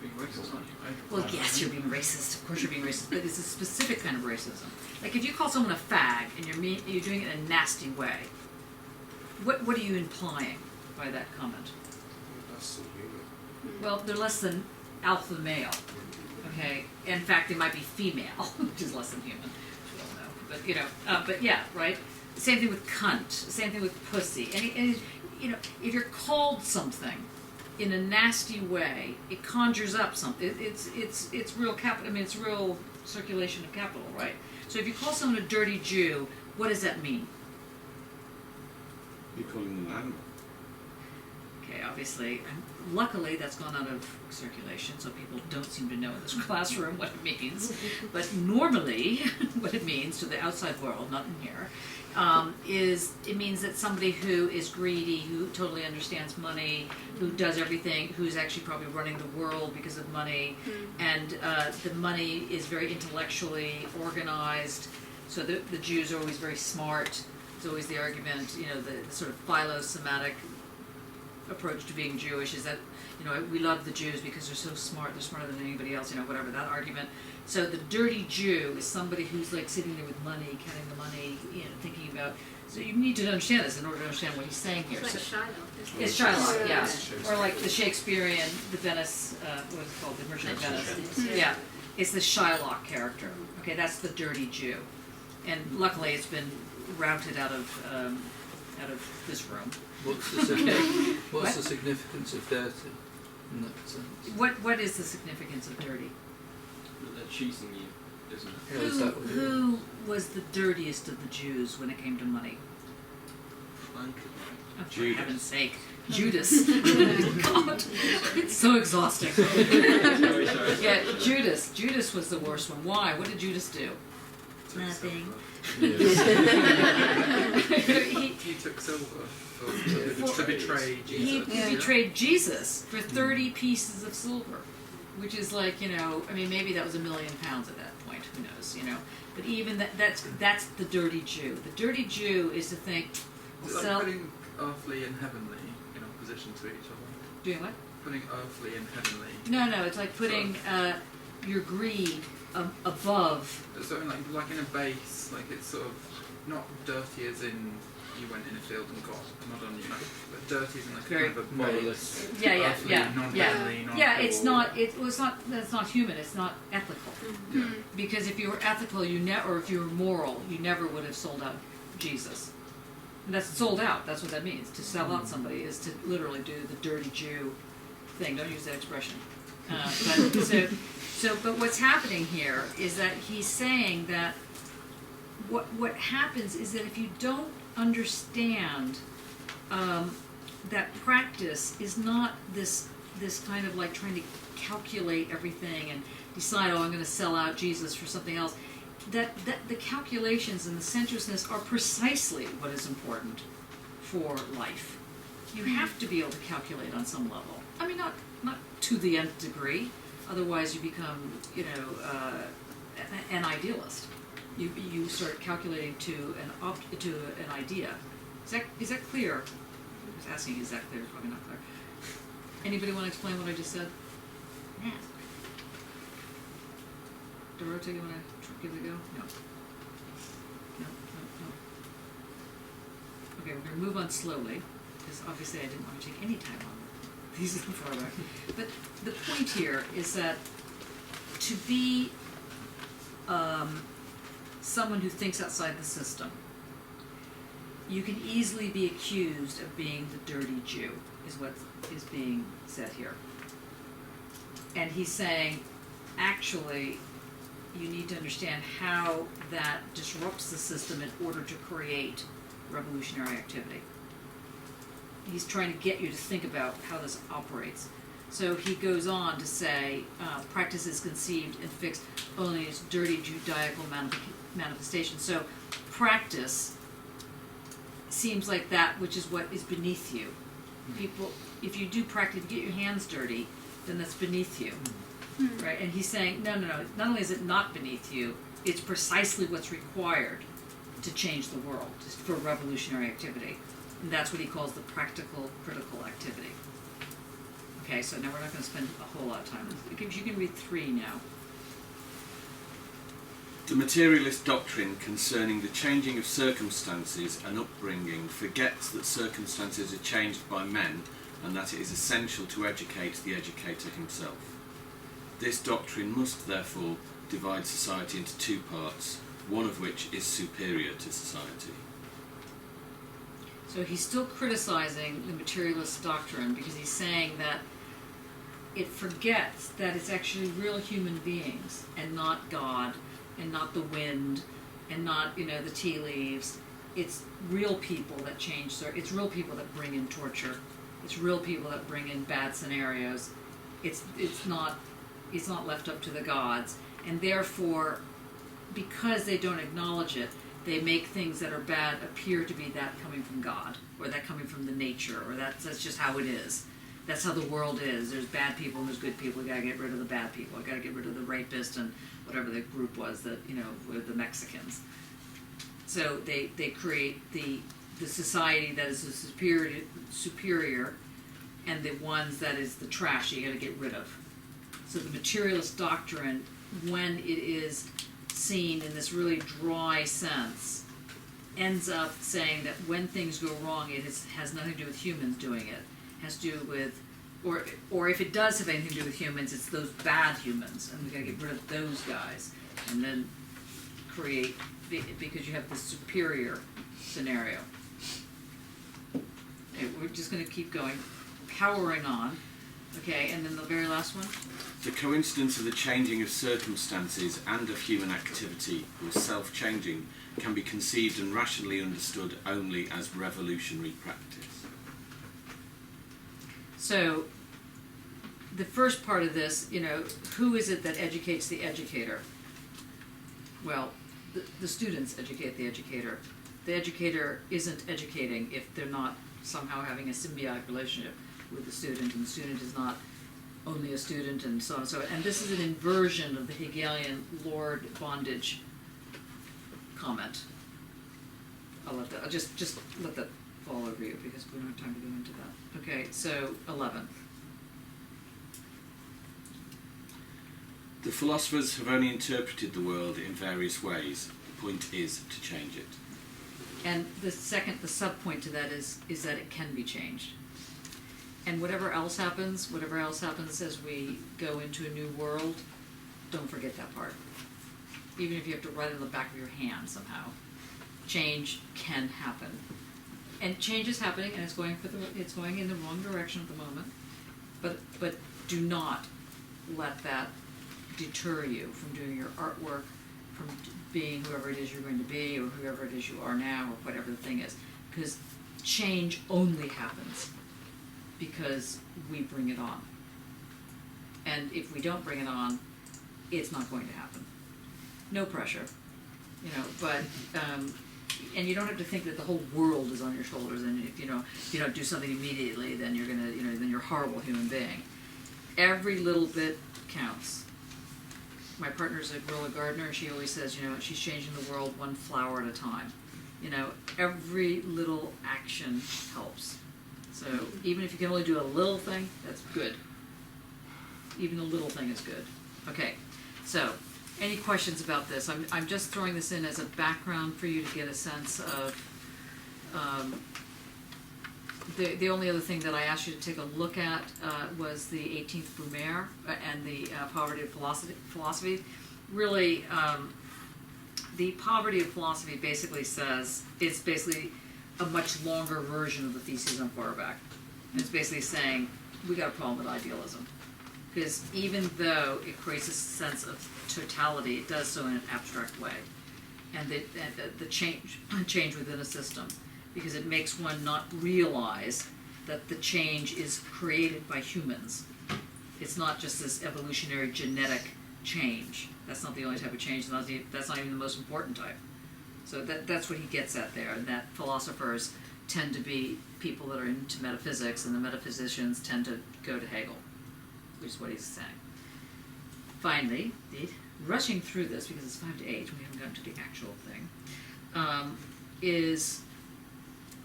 Being racist, aren't you? Well, yes, you're being racist. Of course, you're being racist, but it's a specific kind of racism. Like if you call someone a fag and you're doing it in a nasty way, what are you implying by that comment? That's so human. Well, they're less than alpha male. Okay, in fact, they might be female, which is less than human. We all know, but you know, but yeah, right. Same thing with cunt. Same thing with pussy. And you know, if you're called something in a nasty way, it conjures up something. It's real capital. I mean, it's real circulation of capital, right? So if you call someone a dirty Jew, what does that mean? You're calling them an animal. Okay, obviously, and luckily that's gone out of circulation, so people don't seem to know in this classroom what it means. But normally, what it means to the outside world, not in here, is it means that somebody who is greedy, who totally understands money, who does everything, who's actually probably running the world because of money, and the money is very intellectually organized. So the Jews are always very smart. It's always the argument, you know, the sort of philo-Semitic approach to being Jewish is that, you know, we love the Jews because they're so smart, they're smarter than anybody else, you know, whatever, that argument. So the dirty Jew is somebody who's like sitting there with money, counting the money, you know, thinking about, so you need to understand this in order to understand what he's saying here. It's So, like Shylock, isn't it? it's Shylock, yeah. Or like the Shakespearean, the Venice, what is it called, the Merchant of Venice. Yeah, it's the Shylock character. Okay, that's the dirty Jew. And luckily it's been routed out of this room. What's the significance of dirty in that sense? What is the significance of dirty? But they're cheating you, isn't it? Yeah, is that what it is? Who was the dirtiest of the Jews when it came to money? Frankly, Oh, for Judas. heaven's sake. Judas. God, it's so exhausting. Sorry. Yeah, Judas. Judas was the worst one. Why? What did Judas do? Nothing. He took silver to betray He Jesus. betrayed Jesus for 30 pieces of silver, which is like, you know, I mean, maybe that was £1 million at that point. Who knows, you know? But even that's the dirty Jew. The dirty Jew is to think, It's like sell, putting earthly and heavenly in opposition to each other. doing what? Putting earthly and heavenly. No, it's like putting your greed above. So like in a base, like it's sort of not dirty as in you went in a field and got mud on you, but dirty as in like Very kind of a moralist. base, Yeah, earthly, yeah, non-heavenly, yeah. It's non-pure. not. It's not. That's not human. It's not ethical. Yeah. Because if you were ethical, or if you were moral, you never would have sold out Jesus. And that's sold out. That's what that means. To sell out somebody is to literally do the dirty Jew thing. Don't use that expression. But what's happening here is that he's saying that what happens is that if you don't understand that practice is not this kind of like trying to calculate everything and decide, oh, I'm going to sell out Jesus for something else. That the calculations and the sensuousness are precisely what is important for life. You have to be able to calculate on some level. I mean, not to the nth degree. Otherwise, you become, an idealist. You start calculating to an idea. Is that clear? I was asking, is that clear? It's probably not clear. Anybody want to explain what I just said? Yeah. Dorota, you want to give it a go? No. No. Okay, we're going to move on slowly, because obviously I didn't want to take any time on these are far back. But the point here is that to be someone who thinks outside the system, you can easily be accused of being the dirty Jew, is what is being said here. And he's saying, actually, you need to understand how that disrupts the system in order to create revolutionary activity. He's trying to get you to think about how this operates. So he goes on to say, practice is conceived and fixed only as dirty Judaical manifestation. So practice seems like that which is what is beneath you. People, if you do practice, if you get your hands dirty, then that's beneath you. Right? And he's saying, no. Not only is it not beneath you, it's precisely what's required to change the world, for revolutionary activity. And that's what he calls the practical critical activity. Okay, so now we're not going to spend a whole lot of time. You can read 3 now. The materialist doctrine concerning the changing of circumstances and upbringing forgets that circumstances are changed by men and that it is essential to educate the educator himself. This doctrine must therefore divide society into 2 parts, one of which is superior to society. So he's still criticizing the materialist doctrine because he's saying that it forgets that it's actually real human beings and not God and not the wind and not, the tea leaves. It's real people that change. It's real people that bring in torture. It's real people that bring in bad scenarios. It's not left up to the gods. And therefore, because they don't acknowledge it, they make things that are bad appear to be that coming from God, or that coming from the nature, or that's just how it is. That's how the world is. There's bad people and there's good people. We gotta get rid of the bad people. We gotta get rid of the rapist and whatever the group was that, were the Mexicans. So they create the society that is the superior, and the ones that is the trash you gotta get rid of. So the materialist doctrine, when it is seen in this really dry sense, ends up saying that when things go wrong, it has nothing to do with humans doing it. It has to do with, or if it does have anything to do with humans, it's those bad humans, and we gotta get rid of those guys, and then create, because you have the superior scenario. Okay, we're just gonna keep going, powering on. Okay, and then the very last one. The coincidence of the changing of circumstances and of human activity, or self-changing, can be conceived and rationally understood only as revolutionary practice. So, the first part of this, who is it that educates the educator? Well, the students educate the educator. The educator isn't educating if they're not somehow having a symbiotic relationship with the student, and the student is not only a student, and so on and so on. And this is an inversion of the Hegelian Lord bondage comment. I'll just let that fall over you because we don't have time to go into that. Okay, so 11. The philosophers have only interpreted the world in various ways. The point is to change it. And the sub-point to that is that it can be changed. And whatever else happens as we go into a new world, don't forget that part. Even if you have to write it on the back of your hand somehow, change can happen. And change is happening, and it's going in the wrong direction at the moment. But do not let that deter you from doing your artwork, from being whoever it is you're going to be, or whoever it is you are now, or whatever the thing is. Because change only happens because we bring it on. And if we don't bring it on, it's not going to happen. No pressure, but and you don't have to think that the whole world is on your shoulders, and if you don't do something immediately, then you're gonna, then you're a horrible human being. Every little bit counts. My partner's a guerrilla gardener, and she always says, she's changing the world one flower at a time. Every little action helps. So even if you can only do a little thing, that's good. Even a little thing is good. Okay, so any questions about this? I'm just throwing this in as a background for you to get a sense of. The only other thing that I asked you to take a look at was the 18th Brumaire and the poverty of philosophy. Really, the poverty of philosophy basically says, it's basically a much longer version of the theses on Feuerbach. And it's basically saying, we got a problem with idealism. Because even though it creates a sense of totality, it does so in an abstract way. And the change within a system. Because it makes one not realize that the change is created by humans. It's not just this evolutionary genetic change. That's not the only type of change. That's not even the most important type. So that's what he gets at there, and that philosophers tend to be people that are into metaphysics, and the metaphysicians tend to go to Hegel, which is what he's saying. Finally, rushing through this, because it's 5 to 8, we haven't gotten to the actual thing, is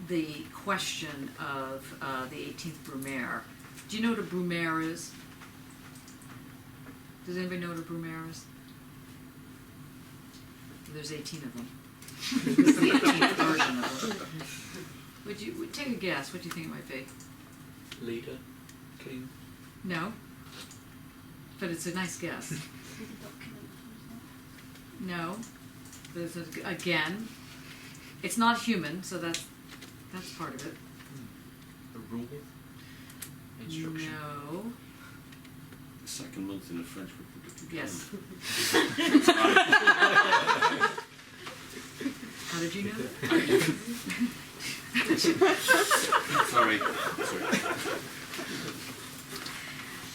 the question of the 18th Brumaire. Do you know what a Brumaire is? Does anybody know what a Brumaire is? There's 18 of them. This is the 18th version of it. Take a guess? What do you think it might be? Leader, king. No, but it's a nice guess. No, there's again. It's not human, so that's part of it. A rule. Instruction. No. The second month in the French Republic. Yes. How did you know that? Sorry.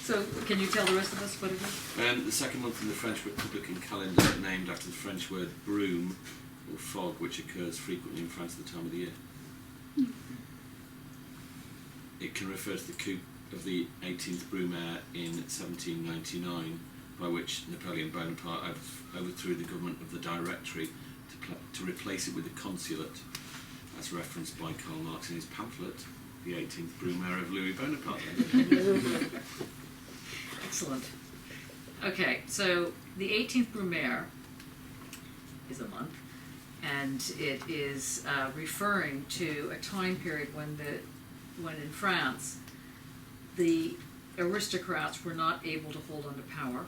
So, can you tell the rest of us what it is? The second month in the French Republican calendar is named after the French word brume, or fog, which occurs frequently in France at the time of the year. It can refer to the coup of the 18th Brumaire in 1799, by which Napoleon Bonaparte overthrew the government of the Directory to replace it with the Consulate, as referenced by Karl Marx in his pamphlet, The 18th Brumaire of Louis Bonaparte. Excellent. Okay, so the 18th Brumaire is a month, and it is referring to a time period when in France the aristocrats were not able to hold on to power,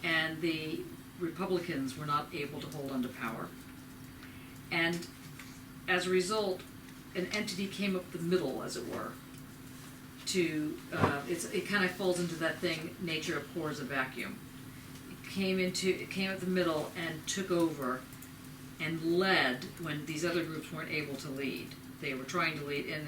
and the Republicans were not able to hold on to power, and as a result, an entity came up the middle, as it were. It kind of falls into that thing, nature abhors a vacuum. It came up the middle and took over and led when these other groups weren't able to lead. They were trying to lead, and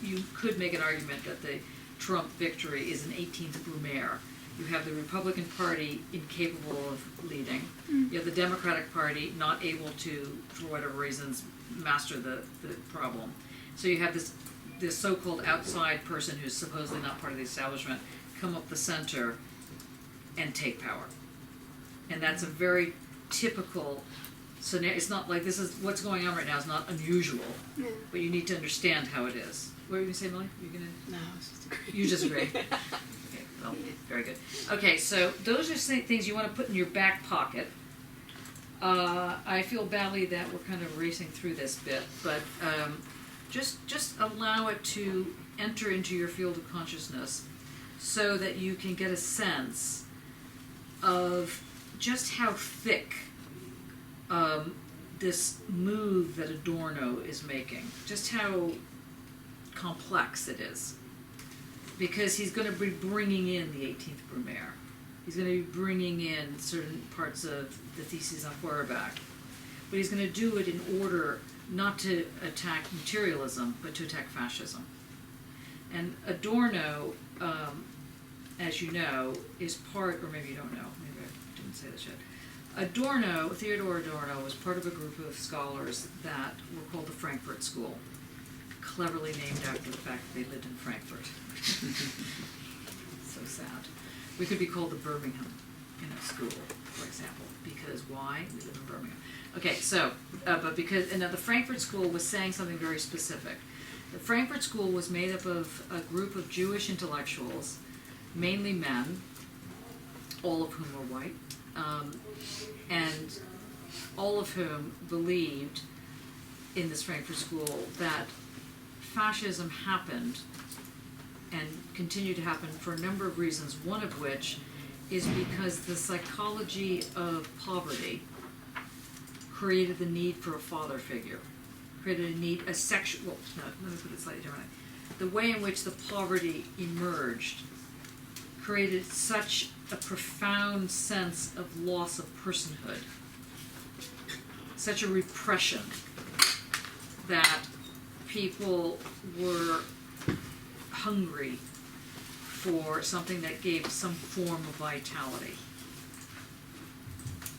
you could make an argument that the Trump victory is an 18th Brumaire. You have the Republican Party incapable of leading. You have the Democratic Party not able to, for whatever reasons, master the problem. So you have this so-called outside person who's supposedly not part of the establishment come up the center and take power. And that's a very typical scenario. It's not like this is what's going on right now is not unusual, but you need to understand how it is. What were you going to say, Millie? No, I was just agreeing. You just agree. Okay, Oh, very good. Okay, so those are things you want to put in your back pocket. I feel badly that we're kind of racing through this bit, but just allow it to enter into your field of consciousness so that you can get a sense of just how thick this move that Adorno is making, just how complex it is. Because he's going to be bringing in the 18th Brumaire. He's going to be bringing in certain parts of the Theses on Feuerbach. But he's going to do it in order not to attack materialism, but to attack fascism. And Adorno, as you know, is part, or maybe you don't know, maybe I didn't say this yet. Adorno, Theodor Adorno, was part of a group of scholars that were called the Frankfurt School, cleverly named after the fact that they lived in Frankfurt. So sad. We could be called the Birmingham, school, for example, because why? We live in Birmingham. Okay, so, but because, and now the Frankfurt School was saying something very specific. The Frankfurt School was made up of a group of Jewish intellectuals, mainly men, all of whom were white, and all of whom believed in this Frankfurt School that fascism happened and continued to happen for a number of reasons, one of which is because the psychology of poverty created the need for a father figure, created a need, a sexual, well, no, let me put it slightly differently. The way in which the poverty emerged created such a profound sense of loss of personhood, such a repression, that people were hungry for something that gave some form of vitality.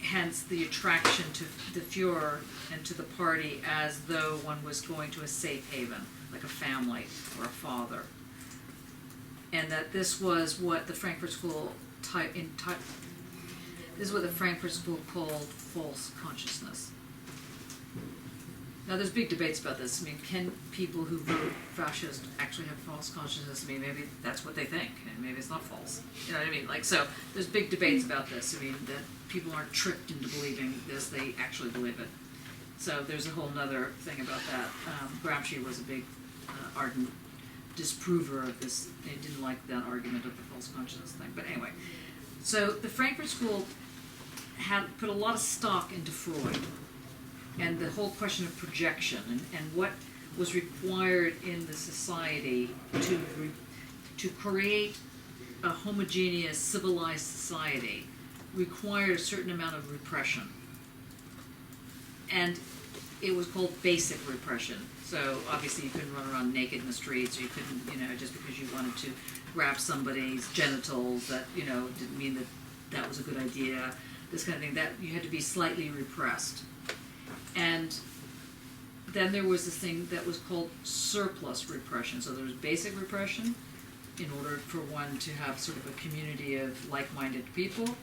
Hence the attraction to the Führer and to the party as though one was going to a safe haven, like a family or a father. And that this was what the Frankfurt School this is what the Frankfurt School called false consciousness. Now, there's big debates about this. I mean, can people who vote fascist actually have false consciousness? I mean, maybe that's what they think, and maybe it's not false. You know what I mean? Like, so there's big debates about this. I mean, that people aren't tricked into believing this; they actually believe it. So there's a whole other thing about that. Gramsci was a big, ardent disprover of this. They didn't like that argument of the false consciousness thing. But anyway, so the Frankfurt School had put a lot of stock into Freud and the whole question of projection and what was required in the society to create a homogeneous, civilized society required a certain amount of repression. And it was called basic repression. So obviously you couldn't run around naked in the streets, or you couldn't, just because you wanted to grab somebody's genitals, that, didn't mean that that was a good idea, this kind of thing, that you had to be slightly repressed. And then there was this thing that was called surplus repression. So there was basic repression in order for one to have sort of a community of like-minded people.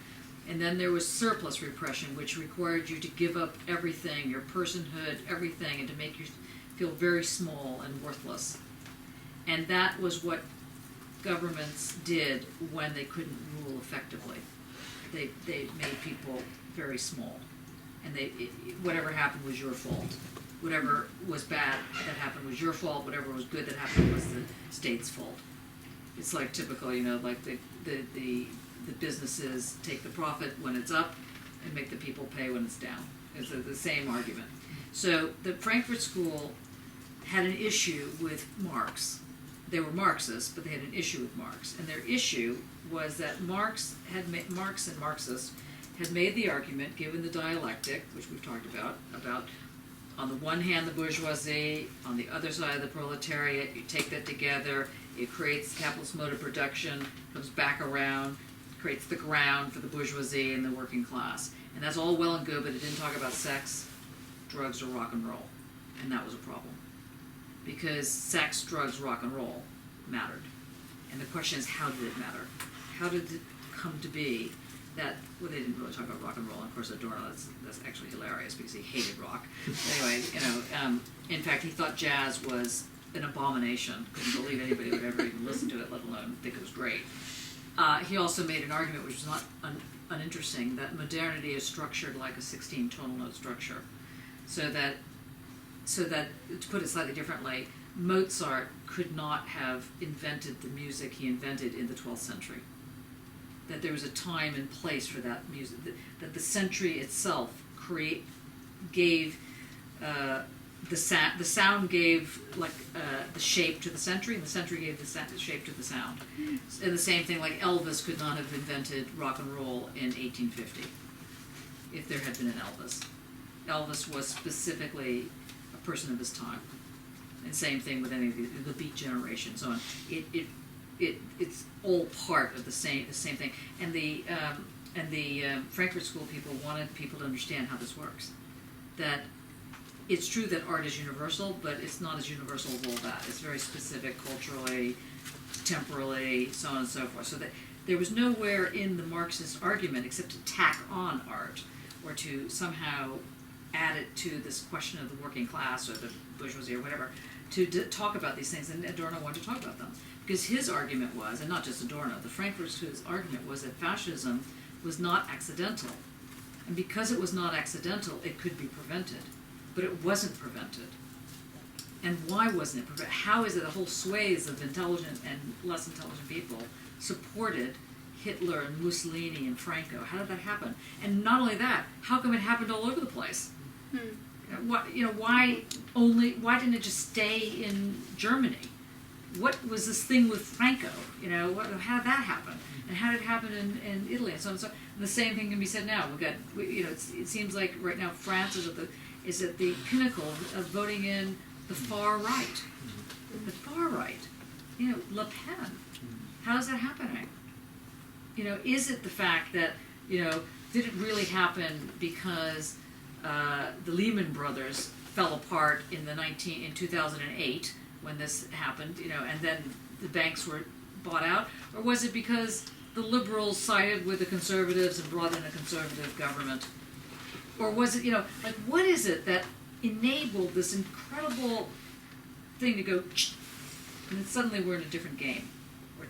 And then there was surplus repression, which required you to give up everything, your personhood, everything, and to make you feel very small and worthless. And that was what governments did when they couldn't rule effectively. They made people very small. And whatever happened was your fault. Whatever was bad that happened was your fault. Whatever was good that happened was the state's fault. It's like typical, like the businesses take the profit when it's up and make the people pay when it's down. It's the same argument. So the Frankfurt School had an issue with Marx. They were Marxists, but they had an issue with Marx. And their issue was that Marx and Marxists had made the argument, given the dialectic, which we've talked about on the one hand the bourgeoisie, on the other side the proletariat, you take that together, it creates capitalist mode of production, comes back around, creates the ground for the bourgeoisie and the working class. And that's all well and good, but it didn't talk about sex, drugs, or rock and roll. And that was a problem. Because sex, drugs, rock and roll mattered. And the question is, how did it matter? How did it come to be that, well, they didn't really talk about rock and roll, and of course Adorno, that's actually hilarious because he hated rock. Anyway, in fact, he thought jazz was an abomination. Couldn't believe anybody would ever even listen to it, let alone think it was great. he also made an argument, which was not uninteresting, that modernity is structured like a 16 tonal note structure. So that, to put it slightly differently, Mozart could not have invented the music he invented in the 12th century. That there was a time and place for that music. That the century itself gave the sound gave the shape to the century, and the century gave the shape to the sound. And the same thing, like Elvis could not have invented rock and roll in 1850 if there had been an Elvis. Elvis was specifically a person of his time. And same thing with any of the Beat generation, so on. It's all part of the same thing. And the Frankfurt School people wanted people to understand how this works. That it's true that art is universal, but it's not as universal as all that. It's very specific culturally, temporally, so on and so forth. So that there was nowhere in the Marxist argument except to tack on art or to somehow add it to this question of the working class or the bourgeoisie or whatever, to talk about these things, and Adorno wanted to talk about them. Because his argument was, and not just Adorno, the Frankfurt School's argument was that fascism was not accidental. And because it was not accidental, it could be prevented. But it wasn't prevented. And why wasn't it prevented? How is it that whole swathes of intelligent and less intelligent people supported Hitler and Mussolini and Franco? How did that happen? And not only that, how come it happened all over the place? Why didn't it just stay in Germany? What was this thing with Franco? How did that happen? And how did it happen in Italy and so on and so on? And the same thing can be said now. It seems like right now France is at the pinnacle of voting in the far right. The far right. Le Pen. How is that happening? Is it the fact that, did it really happen because the Lehman Brothers fell apart in 2008 when this happened, and then the banks were bought out? Or was it because the liberals sided with the conservatives and brought in a conservative government? Or was it, what is it that enabled this incredible thing to go, and then suddenly we're in a different game, or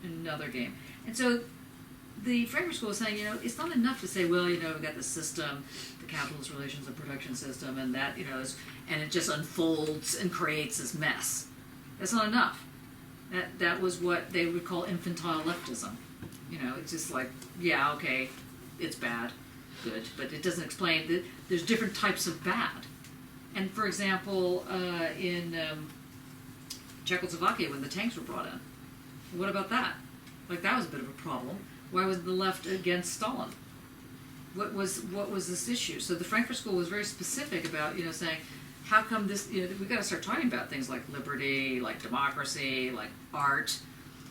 in another game? And so the Frankfurt School is saying, it's not enough to say, well, we've got the system, the capitalist relations and production system, and that, and it just unfolds and creates this mess. That's not enough. That was what they would call infantile leftism. It's just like, yeah, okay, it's bad, good, but it doesn't explain that there's different types of bad. And for example, in Czechoslovakia, when the tanks were brought in, what about that? That was a bit of a problem. Why was the left against Stalin? What was this issue? So the Frankfurt School was very specific about, saying, how come this, we've got to start talking about things like liberty, like democracy, like art.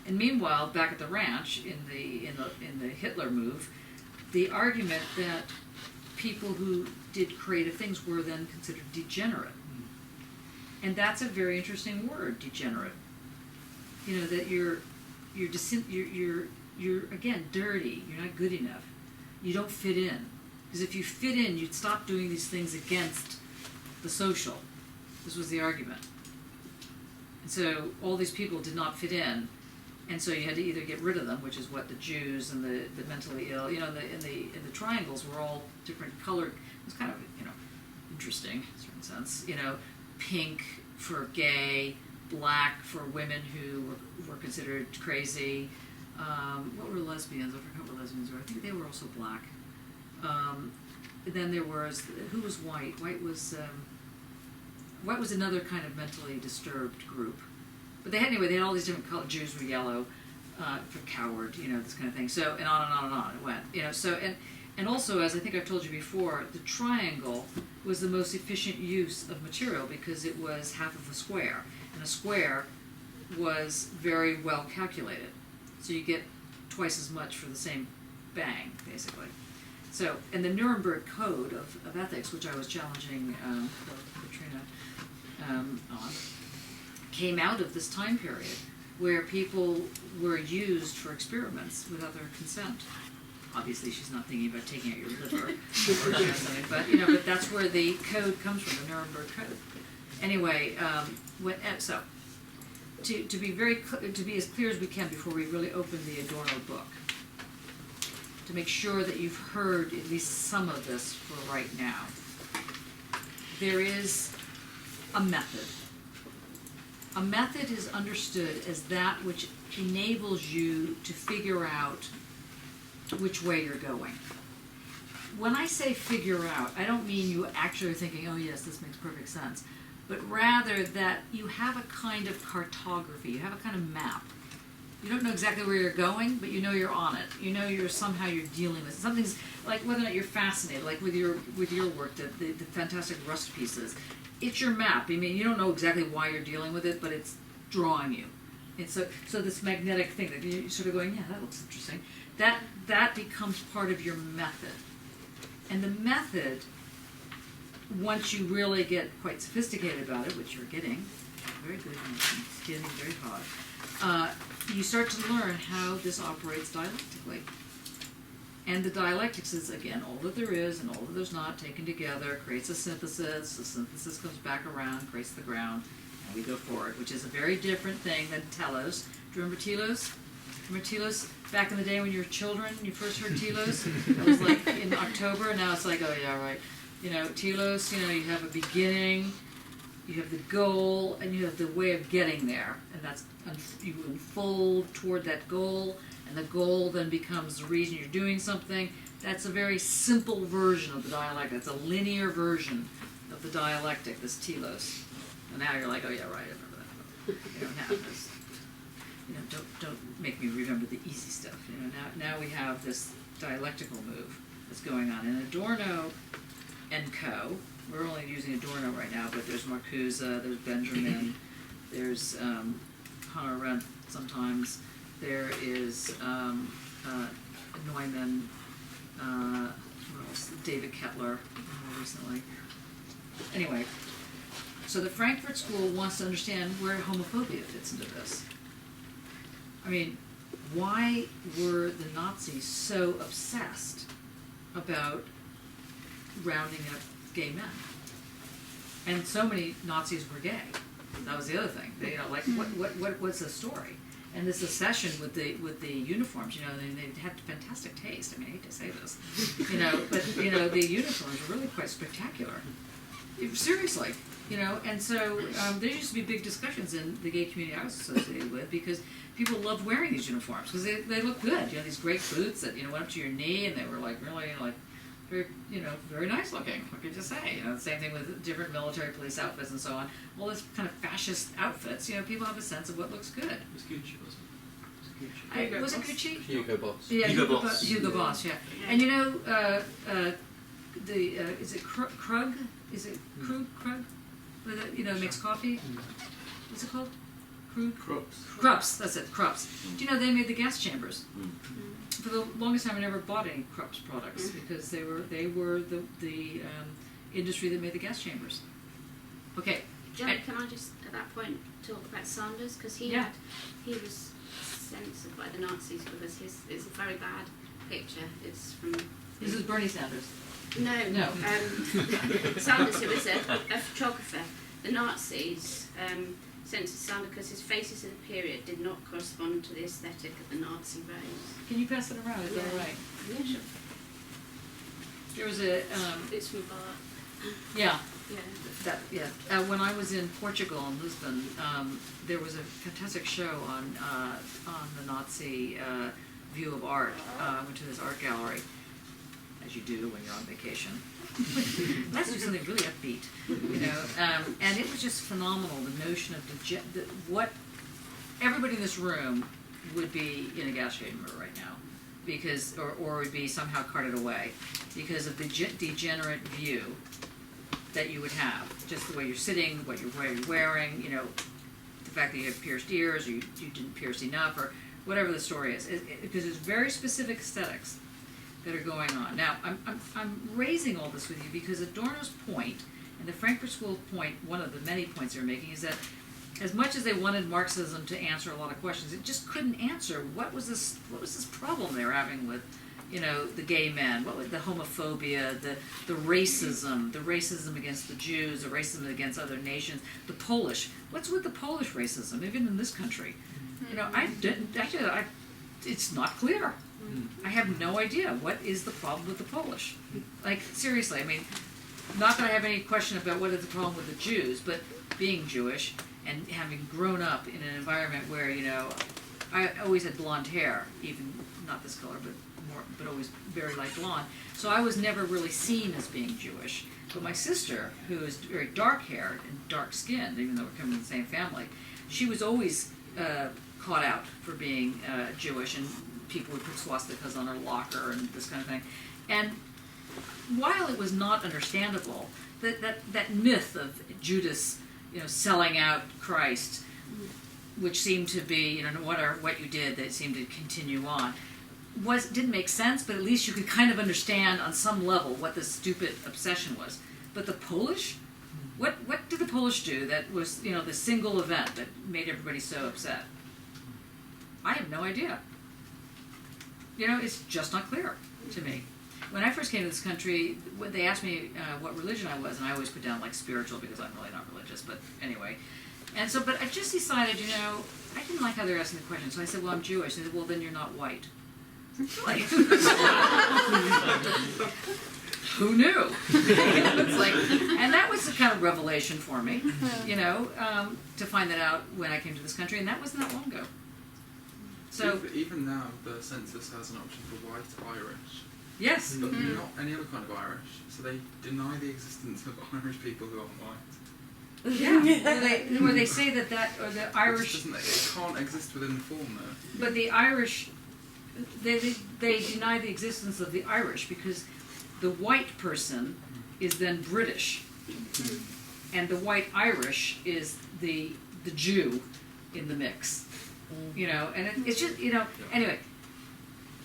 And meanwhile, back at the ranch, in the Hitler move, the argument that people who did creative things were then considered degenerate. And that's a very interesting word, degenerate. That you're again dirty. You're not good enough. You don't fit in. Because if you fit in, you'd stop doing these things against the social. This was the argument. And so all these people did not fit in, and so you had to either get rid of them, which is what the Jews and the mentally ill, in the triangles were all different colored. It was kind of interesting in a certain sense. Pink for gay, black for women who were considered crazy. What were lesbians? I forgot what lesbians were. I think they were also black. Then there was, who was white? White was another kind of mentally disturbed group. But they had all these different colors. Jews were yellow, for coward, this kind of thing. So, and on and on and on it went. And also, as I think I've told you before, the triangle was the most efficient use of material because it was half of a square. And a square was very well calculated. So you get twice as much for the same bang, basically. So, and the Nuremberg Code of Ethics, which I was challenging Katrina on, came out of this time period where people were used for experiments without their consent. Obviously, she's not thinking about taking out your liver, but that's where the code comes from, the Nuremberg Code. Anyway, to be as clear as we can before we really open the Adorno book, to make sure that you've heard at least some of this for right now. There is a method. A method is understood as that which enables you to figure out which way you're going. When I say figure out, I don't mean you actually are thinking, oh yes, this makes perfect sense, but rather that you have a kind of cartography, you have a kind of map. You don't know exactly where you're going, but you know you're on it. You know you're dealing with it. Something's like whether or not you're fascinated, like with your work, the fantastic rust pieces. It's your map. I mean, you don't know exactly why you're dealing with it, but it's drawing you. And so this magnetic thing that you're sort of going, yeah, that looks interesting. That becomes part of your method. And the method, once you really get quite sophisticated about it, which you're getting, very good, it's getting very hot, you start to learn how this operates dialectically. And the dialectics is, again, all that there is and all that there's not taken together, creates a synthesis, the synthesis comes back around, creates the ground, and we go forward, which is a very different thing than telos. Do you remember telos? Remember telos? Back in the day when you were children, you first heard telos? It was like in October, now it's like, oh yeah, right. You know, telos, you have a beginning, you have the goal, and you have the way of getting there. And that's, you unfold toward that goal, and the goal then becomes the reason you're doing something. That's a very simple version of the dialectic. It's a linear version of the dialectic, this telos. And now you're like, oh yeah, right, I remember that. Now this, don't make me remember the easy stuff. Now we have this dialectical move that's going on. And Adorno and co. We're only using Adorno right now, but there's Marcuse, there's Benjamin, there's Hannah Arendt sometimes, there is Neumann, what else? David Kettler more recently. Anyway, so the Frankfurt School wants to understand where homophobia fits into this. I mean, why were the Nazis so obsessed about rounding up gay men? And so many Nazis were gay. That was the other thing. They, what's the story? And this obsession with the uniforms, they had fantastic taste. I mean, I hate to say this, but the uniforms were really quite spectacular. Seriously, and so there used to be big discussions in the gay community I was associated with because people loved wearing these uniforms because they looked good. These great boots that went up to your knee and they were like really like very very nice looking. What could you say? The same thing with different military police outfits and so on. All this kind of fascist outfits. People have a sense of what looks good. It was Gucci, wasn't it? Was it Gucci? Hugo Boss. Yeah, Hugo Boss. Hugo Boss. Yeah. And is it Krug? Is it Krug? Makes coffee. What's it called? Krug? Krups. That's it. Krups. Do you know they made the gas chambers? For the longest time, I never bought any Krups products because they were the industry that made the gas chambers. Okay. John, can I just at that point talk about Sanders because he was censored by the Nazis because it's a very bad picture. It's from. This is Bernie Sanders. No. Sanders, who is a photographer, the Nazis censored Sanders because his faces in the period did not correspond to the aesthetic of the Nazi race. Can you pass it around? Is that all right? Yeah, sure. There was a. It's from Bart. Yeah. Yeah. When I was in Portugal in Lisbon, there was a fantastic show on the Nazi view of art. I went to this art gallery, as you do when you're on vacation. Let's do something really upbeat, and it was just phenomenal. The notion of what everybody in this room would be in a gas chamber right now, because or would be somehow carted away because of the degenerate view that you would have, just the way you're sitting, what you're wearing, the fact that you have pierced ears, or you didn't pierce enough, or whatever the story is, because there's very specific aesthetics that are going on. Now, I'm raising all this with you because Adorno's point, and the Frankfurt School point, one of the many points they're making, is that as much as they wanted Marxism to answer a lot of questions, it just couldn't answer what was this problem they were having with you know, the gay men, what was the homophobia, the racism against the Jews, the racism against other nations, the Polish. What's with the Polish racism, even in this country? You know, it's not clear. I have no idea what is the problem with the Polish. Like, seriously, I mean, not that I have any question about what is the problem with the Jews, but being Jewish and having grown up in an environment where, you know, I always had blonde hair, even not this color, but always very light blonde. So I was never really seen as being Jewish. But my sister, who is very dark haired and dark skinned, even though we're coming from the same family, she was always caught out for being Jewish, and people would put swastikas on her locker and this kind of thing. And while it was not understandable, that myth of Judas, you know, selling out Christ, which seemed to be, you know, no matter what you did, that seemed to continue on, didn't make sense, but at least you could kind of understand on some level what the stupid obsession was. But the Polish, what did the Polish do that was, you know, the single event that made everybody so upset? I have no idea. You know, it's just not clear to me. When I first came to this country, when they asked me what religion I was, and I always put down like spiritual because I'm really not religious, but anyway. And so, but I just decided, you know, I didn't like how they were asking the question, so I said, well, I'm Jewish. They said, well, then you're not white. Like, who knew? It's like, and that was a kind of revelation for me, you know, to find that out when I came to this country, and that wasn't that long ago. So even now, the census has an option for white Irish, yes, but not any other kind of Irish. So they deny the existence of Irish people who aren't white. yeah. Where they say that or the Irish, It can't exist within the form there. but the Irish, they deny the existence of the Irish because the white person is then British, and the white Irish is the Jew in the mix. You know, and it's just, you know, anyway,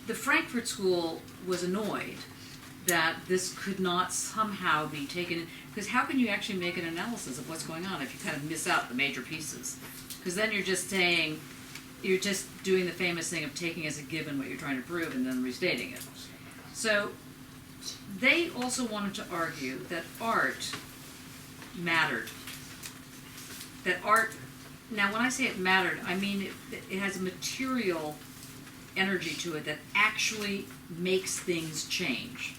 the Frankfurt School was annoyed that this could not somehow be taken, because how can you actually make an analysis of what's going on if you kind of miss out the major pieces? Because then you're just saying, you're just doing the famous thing of taking as a given what you're trying to prove and then restating it. So they also wanted to argue that art mattered. That art, now when I say it mattered, I mean it has a material energy to it that actually makes things change.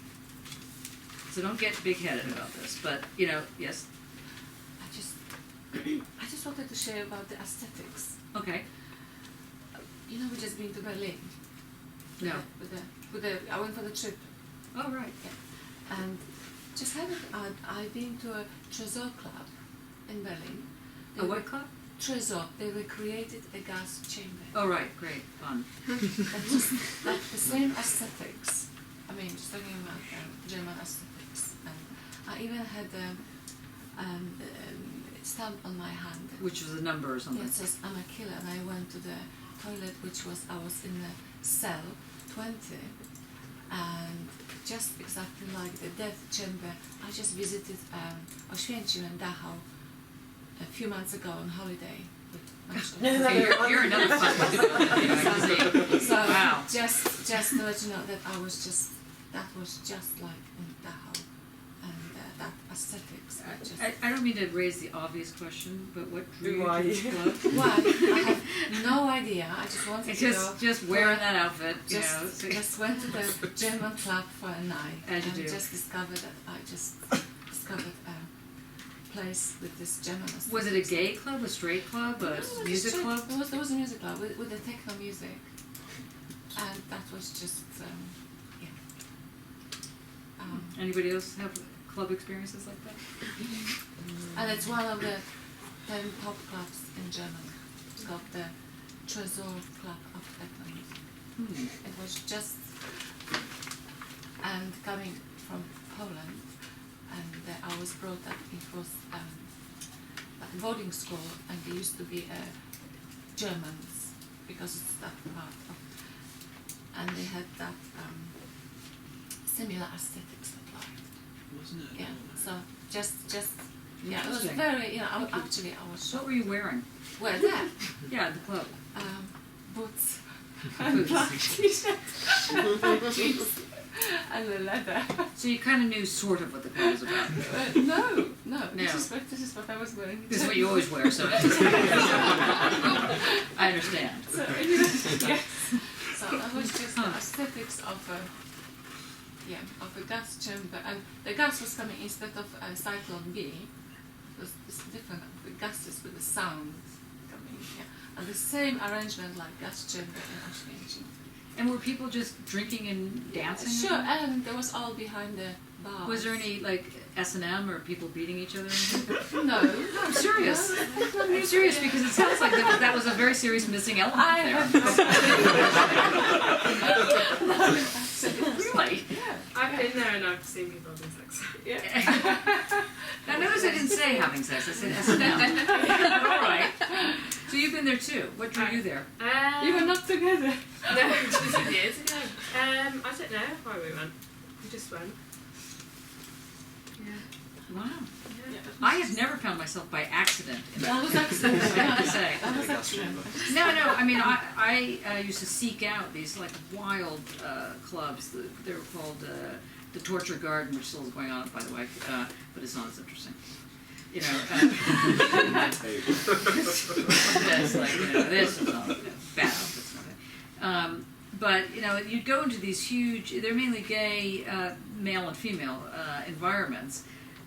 So don't get big-headed about this, but, you know, yes? I just wanted to share about the aesthetics. Okay. You know, we just been to Berlin. No. I went for the trip. Oh, right. Yeah. And just having, I've been to a Tresor club in Berlin. A what club? Tresor. They recreated a gas chamber. Oh, right. Great. Fun. But just like the same aesthetics. I mean, just talking about German aesthetics. And I even had a stamp on my hand. Which was a number or something. It says, I'm a killer. And I went to the toilet, I was in the cell 20. And just exactly like the death chamber, I just visited Oświęcim and Dachau a few months ago on holiday with my children. You're another fun one. So wow. just to let you know that that was just like in Dachau, and that aesthetics. I don't mean to raise the obvious question, but what drew you Why? to this club? Why? I have no idea. I just wanted It's to go. just wearing that outfit, you know. Just went to the German club for a night As you and do. just discovered that I just discovered a place with this German aesthetics. Was it a gay club, a straight club, a No, it was music just- club? There was a music club with the techno music, and that was just yeah. Anybody else have club experiences like that? And it's one of the 10 top clubs in Germany. It's called the Tresor Club of Techno Music. It was just, and coming from Poland, and I was brought up, it was like a boarding school, and there used to be Germans, because it's that part of, and they had that similar aesthetics applied. Wasn't it? Yeah, so just yeah, it was Interesting. very, you know, I was What shocked. were you wearing? Where there? Yeah, the club. Boots. Boots. Black t-shirt. Black jeans. and the leather. So you kind of knew sort of what the coat was about. No. No. This is what I was wearing. This is what you always wear, so I understand. So, yes. So that was just the aesthetics of a gas chamber, and the gas was coming instead of cyclone B. It's different. The gases with the sound coming here, and the same arrangement like gas chamber in Auschwitz. And were people just drinking and dancing? Sure, and there was all behind the bar. Was there any like S&M or people beating each other? No. I'm serious. I'm serious because it sounds like that was a very serious missing element I there. Really? Yeah. I've been there and I've seen people having sex. Now notice I didn't say having sex. I said S&M. All right. So you've been there too. What drew you there? You were not together. No, this was years ago. I don't know why we went. We just went. Yeah. Wow. Yeah. I have never found myself by accident in That was excellent. I have to say. That was The gas excellent. chamber. No, I mean, I used to seek out these like wild clubs. They were called the Torture Garden, which still is going on, by the way, but it's not as interesting. You know, it's like, you know, this is not bad outfits. But, you know, you'd go into these huge, they're mainly gay male and female environments.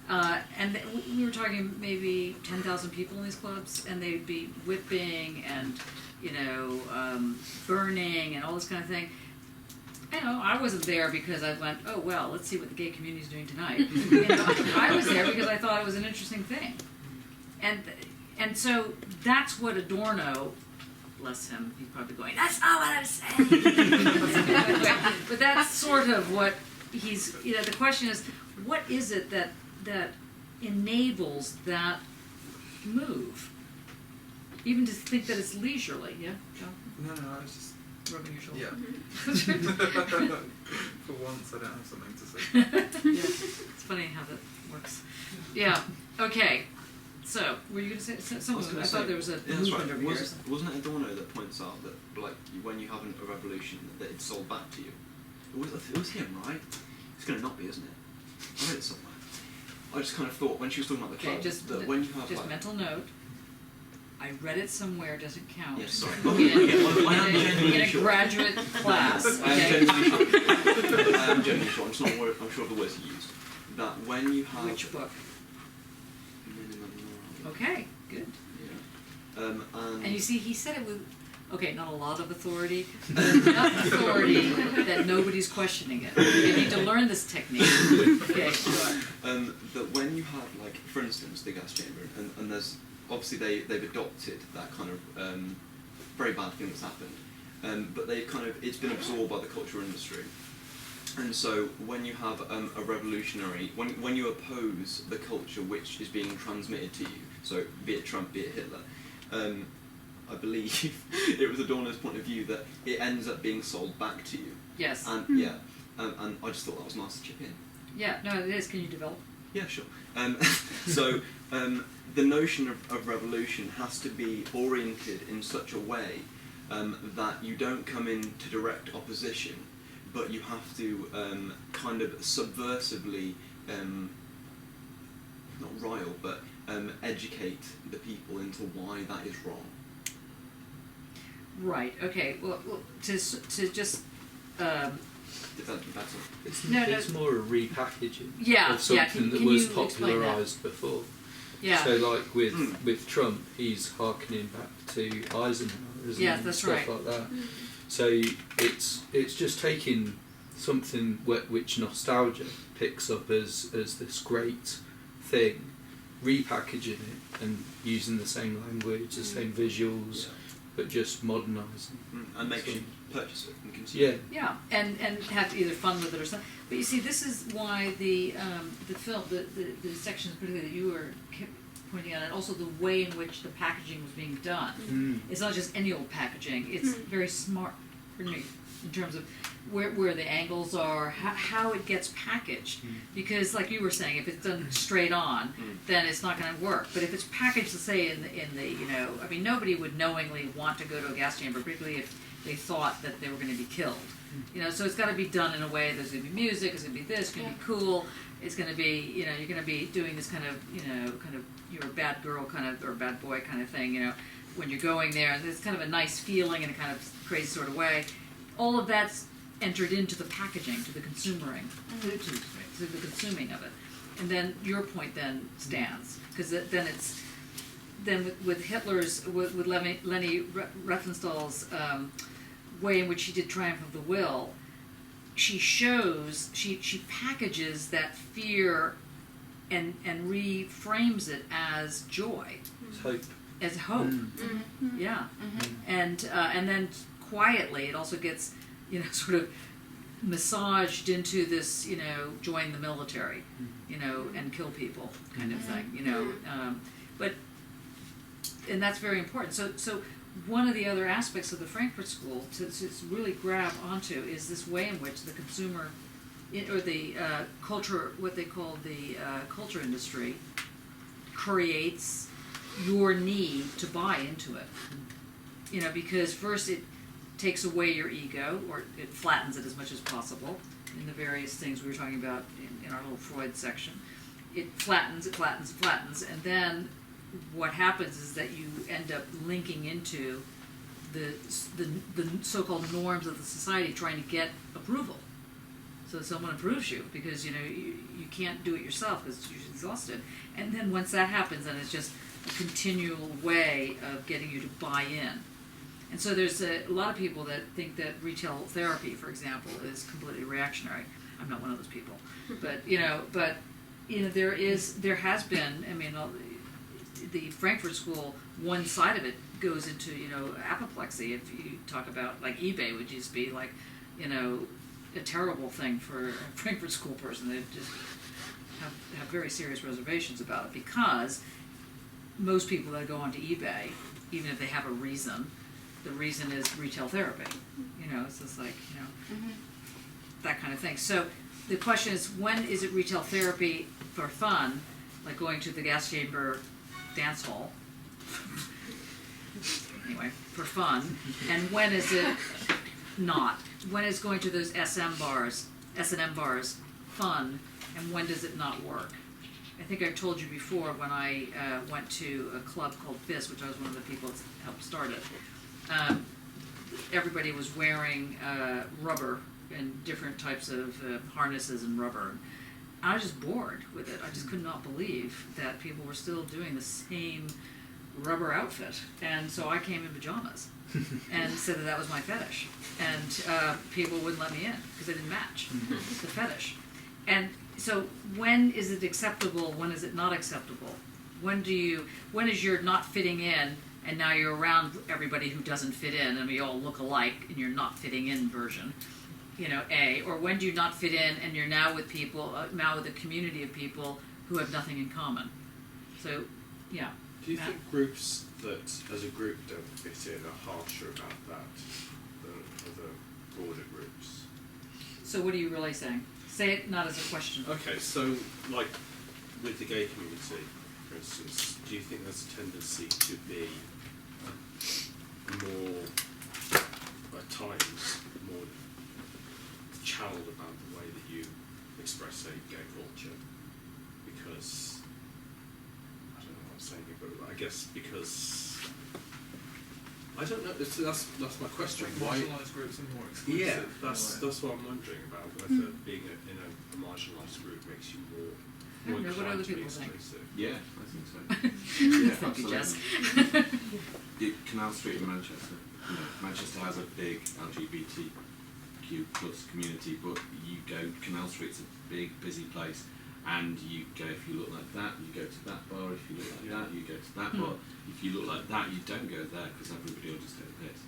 And we were talking maybe 10,000 people in these clubs, and they'd be whipping and, you know, burning and all this kind of thing. You know, I wasn't there because I went, oh, well, let's see what the gay community is doing tonight. You know, I was there because I thought it was an interesting thing. And so that's what Adorno, bless him, he's probably going, that's not what I'm saying. But that's sort of what he's, you know, the question is, what is it that enables that move? Even to think that it's leisurely, yeah? John? No, I was just Rubbing your shoulder. yeah. For once, I don't have something to say. Yeah, it's funny how that works. Yeah. Okay. So, were you going to say something? I thought there was a Yeah, that's movement right. over here. Wasn't it Adorno that points out that, like, when you have a revolution, that it's sold back to you? It was him, right? It's going to not be, isn't it? I read it somewhere. I just kind of thought when she was talking about the club that when you have just like, mental note. I read it somewhere. Doesn't count. yes, sorry. In a graduate class. I am Okay. genuinely sure. I'm just not worried. I'm sure of the words he used. That when you have Which book? minimum morality. Okay. Good. Yeah. And you see, he said it with, okay, not a lot of authority, but enough authority that nobody's questioning it. You need to learn this technique. Okay, go on. that when you have, like, for instance, the gas chamber, and there's, obviously they've adopted that kind of very bad thing that's happened, but they've kind of, it's been absorbed by the cultural industry. And so when you have a revolutionary, when you oppose the culture which is being transmitted to you, so be it Trump, be it Hitler, I believe it was Adorno's point of view that it ends up being sold back to you. Yes. And and I just thought that was nice to chip in. Yeah, no, it is. Can you develop? Yeah, sure. So the notion of revolution has to be oriented in such a way that you don't come into direct opposition, but you have to kind of subversively, not rile, but educate the people into why that is wrong. Right. Okay. Well, to just. Develop it better. It's more a repackaging Yeah, of something can that you was explain that? popularised before. Yeah. So, like with Trump, he's harkening back to Eisenhower, isn't Yeah, he? that's Stuff right. like that. So it's just taking something which nostalgia picks up as this great thing, repackaging it and using the same language, the same visuals, but just modernising. And make So- you purchase it and consume Yeah. it. Yeah, and have either fun with it or something. But you see, this is why the film, the sections particularly that you were pointing out, and also the way in which the packaging was being done. It's not just any old packaging. It's very smart, in terms of where the angles are, how it gets packaged. Because, like you were saying, if it's done straight on, then it's not going to work. But if it's packaged, let's say in the you know, I mean, nobody would knowingly want to go to a gas chamber, particularly if they thought that they were going to be killed. You know, so it's got to be done in a way. There's going to be music. It's going to be this. It's going to be cool. It's going to be, you know, you're going to be doing this kind of, you know, kind of you're a bad girl kind of or a bad boy kind of thing. You know, when you're going there, and it's kind of a nice feeling in a kind of crazy sort of way. All of that's entered into the packaging, to the consuming, to the consuming of it. And then your point then stands, because then it's then with Hitler's with Leni Riefenstahl's way in which she did Triumph of the Will, she shows she packages that fear and reframes it as joy, It's hope. as hope. Yeah, and then quietly it also gets, you know, sort of massaged into this, you know, join the military, you know, and kill people kind of thing, you know. But and that's very important. So one of the other aspects of the Frankfurt School to really grab onto is this way in which the consumer, or the culture, what they call the culture industry, creates your need to buy into it. You know, because first it takes away your ego, or it flattens it as much as possible in the various things we were talking about in our little Freud section. It flattens, and then what happens is that you end up linking into the so-called norms of the society, trying to get approval. So someone approves you because, you know, you can't do it yourself because you're exhausted. And then once that happens, then it's just a continual way of getting you to buy in. And so there's a lot of people that think that retail therapy, for example, is completely reactionary. I'm not one of those people, but you know, there has been. I mean, the Frankfurt School, one side of it goes into, you know, apoplexy. If you talk about like eBay, would just be like, you know, a terrible thing for a Frankfurt School person. They just have very serious reservations about it, because most people that go onto eBay, even if they have a reason, the reason is retail therapy. You know, it's just like, you know, that kind of thing. So the question is, when is it retail therapy for fun, like going to the gas chamber dance hall, anyway, for fun, and when is it not? When is going to those S&M bars fun, and when does it not work? I think I told you before, when I went to a club called FIS, which I was one of the people that helped start it, everybody was wearing rubber and different types of harnesses and rubber. I was just bored with it. I just could not believe that people were still doing the same rubber outfit. And so I came in pajamas and said that was my fetish. And people wouldn't let me in because I didn't match the fetish. And so when is it acceptable? When is it not acceptable? When is your not fitting in, and now you're around everybody who doesn't fit in, and we all look alike, and you're not fitting in version, you know, A? Or when do you not fit in, and you're now with people, now with a community of people who have nothing in common? So, yeah. Do you think groups that, as a group, don't fit in are harsher about that than other broader groups? So what are you really saying? Say it not as a question. Okay, so, like, with the gay community, for instance, do you think there's a tendency to be more, at times, more challenged about the way that you express, say, gay culture? Because, I don't know what I'm saying here, but I guess because, I don't know, that's my question. Why marginalised groups are more exclusive? Yeah, that's what I'm wondering about, whether being in a marginalised group makes you more I don't know, what inclined other to be people think? exclusive. Yeah, I think so. Yeah, thank you, absolutely. Jess. Canal Street in Manchester. You know, Manchester has a big LGBTQ plus community, but you go, Canal Street's a big, busy place, and you go, if you look like that, you go to that bar. If you look like that, you go to that bar. If you look like that, you don't go there, because everybody will just take the piss.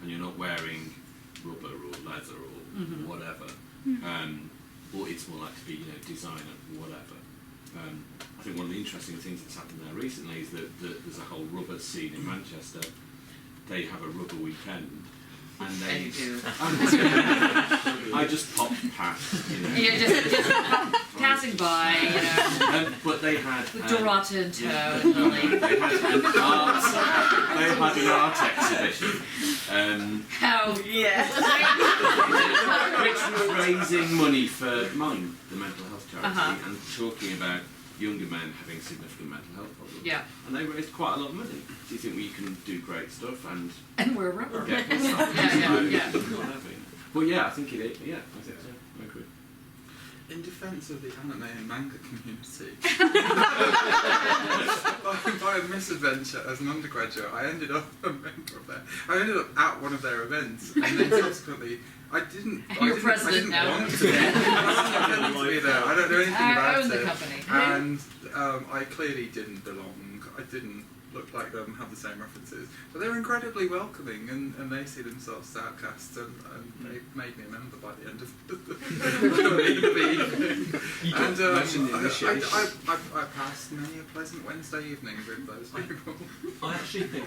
And you're not wearing rubber or leather or whatever. Or it's more like to be, you know, designer or whatever. I think one of the interesting things that's happened there recently is that there's a whole rubber scene in Manchester. They have a rubber weekend, and And then you do. I just popped past. You're just passing by, But they had with Dorota and yeah, Toe and Lily. they had an art exhibition. How? Yeah. Which was raising money for Mind, the mental health charity, Uh-huh. and talking about younger men having significant mental health problems. Yeah. And they raised quite a lot of money. Do you think we can do great stuff and And we're rubber. get Yeah. whatever? But yeah, I think it is. Yeah, I think so. I agree. In defence of the anime and manga community, by a misadventure as an undergraduate, I ended up a member of their. I ended up at one of their events, and then subsequently, I didn't president now. want to be. I wasn't intending to be there. I don't know anything I about own the it, company. and I clearly didn't belong. I didn't look like them, have the same references, but they were incredibly welcoming, and they see themselves as outcasts, and they made me a member by the end of the evening. And I passed many a pleasant Wednesday evening with those people. I actually think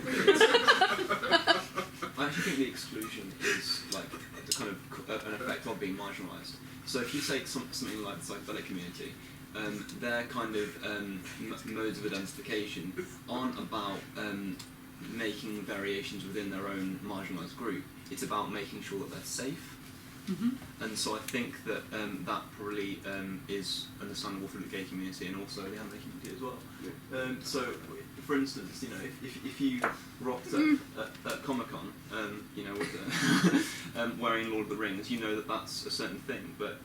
the exclusion is like the kind of an effect of being marginalised. So if you take something like the psychedelic community, their kind of modes of identification aren't about making variations within their own marginalised group. It's about making sure that they're safe. Mm-hmm. And so I think that that probably is understandable from the gay community and also the anime community as well. So, for instance, if you rocked at Comic-Con, with wearing Lord of the Rings, you know that that's a certain thing. But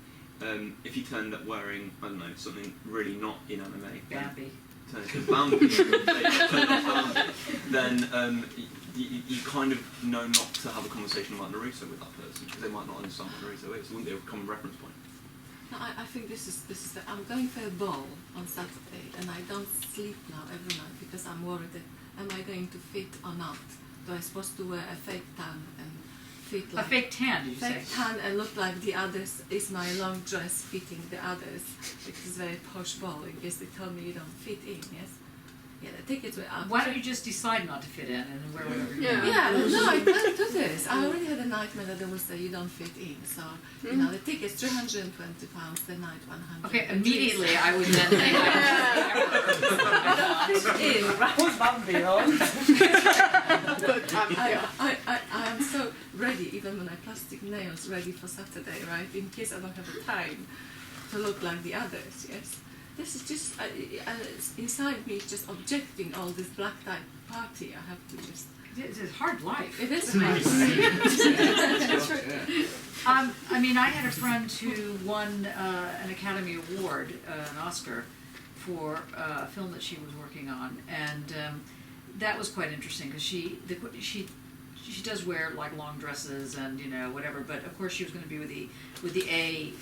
if you turned up wearing, I don't know, something really not in anime, Bambi. Then you kind of know not to have a conversation about Naruto with that person because they might not understand what Naruto is. It wouldn't be a common reference point. No, I think this is I'm going for a ball on Saturday, and I don't sleep now every night because I'm worried that am I going to fit or not? Do I supposed to wear a fake tan and fit like A fake tan, did you say? fake tan and look like the others? Is my long dress fitting the others? It is very posh ball. In case they tell me you don't fit in, yes. Yeah, the tickets were up. Why don't you just decide not to fit in and then wear whatever you want? Yeah, no, I can't do this. I already had a nightmare that they will say you don't fit in. So, the ticket's £320, the night 100. Okay, immediately I would then think I don't fit in, right? What's Bambi on? I am so ready, even when I plastic nails, ready for Saturday, right? In case I don't have the time to look like the others, yes? This is just, inside me, just objecting all this black tie party. I have to just... It's a hard life. It is nice. I mean, I had a friend who won an Academy Award, an Oscar, for a film that she was working on, and that was quite interesting because she does wear like long dresses and whatever, but of course she was going to be with the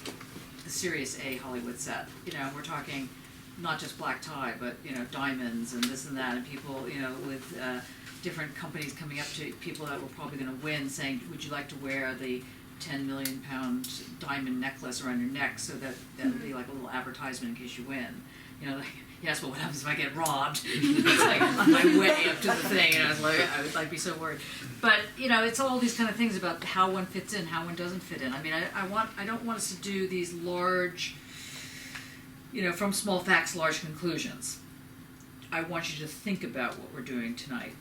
serious A Hollywood set. We're talking not just black tie, but diamonds and this and that, and people with different companies coming up to people that were probably going to win, saying, "Would you like to wear the 10 million pound diamond necklace around your neck so that'll be like a little advertisement in case you win?" Yes, well, what happens if I get robbed? It's like on my way up to the thing, and I was like be so worried. But it's all these kind of things about how one fits in, how one doesn't fit in. I mean, I don't want us to do these large, from small facts, large conclusions. I want you to think about what we're doing tonight.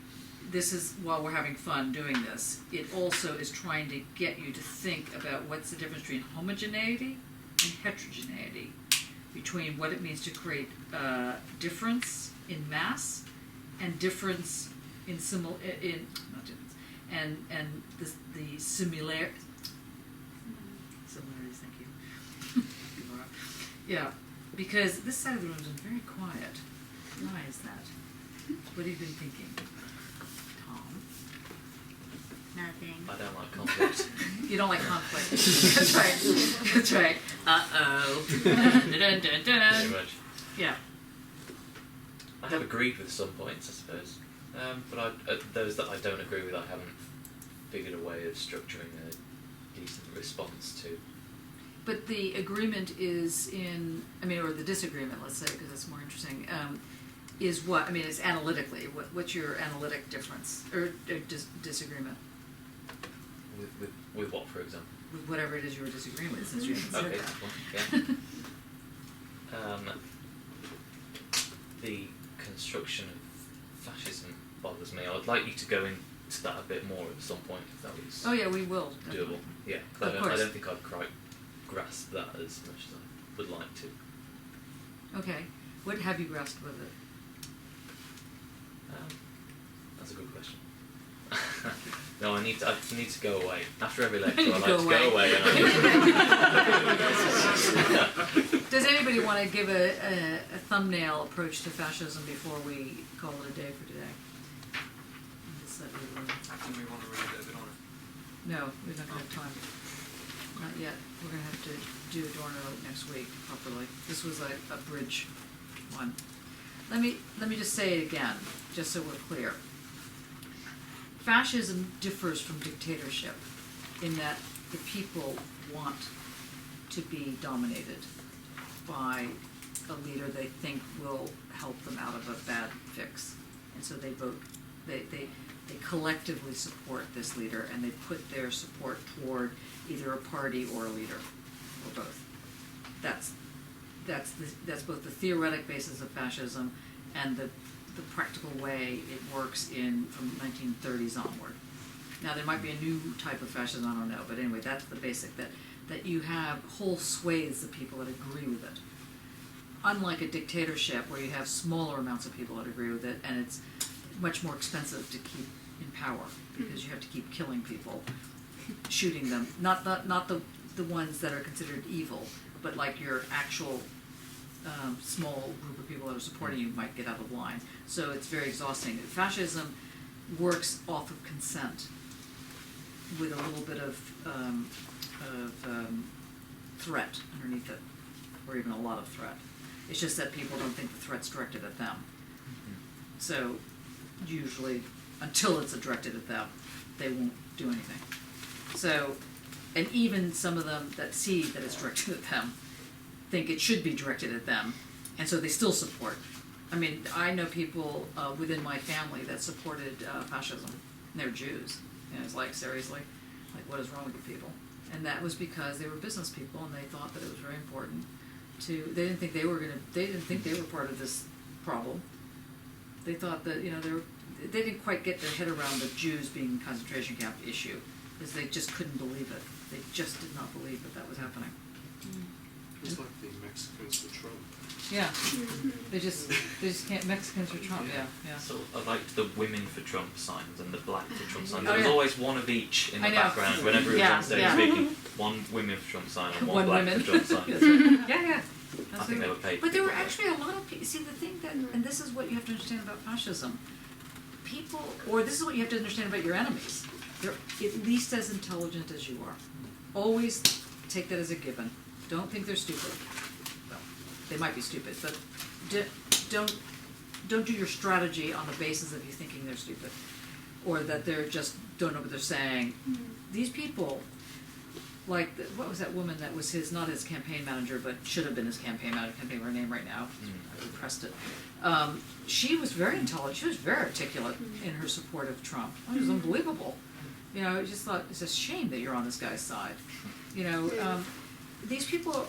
This is, while we're having fun doing this, it also is trying to get you to think about what's the difference between homogeneity and heterogeneity, between what it means to create difference in mass and difference in the similarities. Thank you. Yeah, because this side of the room has been very quiet. Why is that? What have you been thinking, Tom? Nothing. I don't like conflict. You don't like conflict. That's right. That's right. Uh-oh. Dun, dun, dun, dun. Pretty much. Yeah. I have agreed with some points, I suppose. But those that I don't agree with, I haven't figured a way of structuring a decent response to. But the agreement is or the disagreement, let's say, because that's more interesting, is what? I mean, it's analytically. What's your analytic difference or disagreement? With what, for example? with whatever it is you were disagreeing with, since you haven't said Okay, that. well, yeah. The construction of fascism bothers me. I would like you to go into that a bit more at some point, if that was Oh yeah, we will. doable. definitely. Yeah, 'cause Of I course. don't think I'd quite grasp that as much as I would like to. Okay. What have you grasped with it? That's a good question. No, I need to go away. After every lecture, You I like go to away. go away and Does anybody want to give a thumbnail approach to fascism before we call it a day for today? Just let me know. Do we want to read a bit on it? No, we're not going to have time. Not yet. We're going to have to do Adorno next week properly. This was a bridge one. Let me just say it again, just so we're clear. Fascism differs from dictatorship in that the people want to be dominated by a leader they think will help them out of a bad fix. And so they vote, they collectively support this leader, and they put their support toward either a party or a leader, or both. That's both the theoretic basis of fascism and the practical way it works from 1930s onward. Now there might be a new type of fascism, I don't know, but anyway, that's the basic, that you have whole swathes of people that agree with it. Unlike a dictatorship where you have smaller amounts of people that agree with it, and it's much more expensive to keep in power because you have to keep killing people, shooting them, not the ones that are considered evil, but like your actual small group of people that are supporting you might get out of line. So it's very exhausting. Fascism works off of consent with a little bit of threat underneath it, or even a lot of threat. It's just that people don't think the threat's directed at them. So usually, until it's directed at them, they won't do anything. So, and even some of them that see that it's directed at them think it should be directed at them, and so they still support. I mean, I know people within my family that supported fascism, and they're Jews. And it's like, seriously, like what is wrong with you people? And that was because they were business people, and they thought that it was very important to. They didn't think they were part of this problem. They thought that they didn't quite get their head around the Jews being a concentration camp issue, because they just couldn't believe it. They just did not believe that was happening. It's like the Mexicans for Trump. Yeah, they just can't. Mexicans for Trump. Yeah. So I liked the women for Trump signs and the black for Trump signs. Oh, There was yeah. always one of each in the I know. background whenever he was Yeah, on stage yeah. speaking. One women for Trump sign and one One black women. for Trump sign. That's right. Yeah. I think they were paid. But there were actually a lot of people. See, the thing that, and this is what you have to understand about fascism. People, or this is what you have to understand about your enemies. They're at least as intelligent as you are. Always take that as a given. Don't think they're stupid. Well, they might be stupid, but don't do your strategy on the basis of you thinking they're stupid, or that they're just don't know what they're saying. These people, like what was that woman that was not his campaign manager, but should have been his campaign manager? I can't think of her name right now. I repressed it. She was very intelligent. She was very articulate in her support of Trump. It was unbelievable. I just thought it's a shame that you're on this guy's side. These people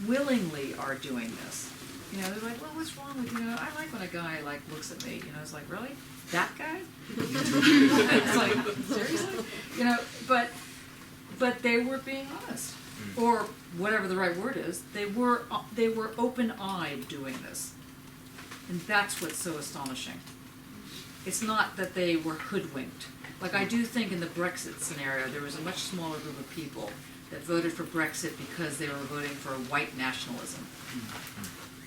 willingly are doing this. They're like, well, what's wrong with I like when a guy looks at me. It's like, really, that guy? It's like, seriously, but they were being honest, or whatever the right word is. They were open-eyed doing this, and that's what's so astonishing. It's not that they were hoodwinked. Like, I do think in the Brexit scenario, there was a much smaller group of people that voted for Brexit because they were voting for white nationalism.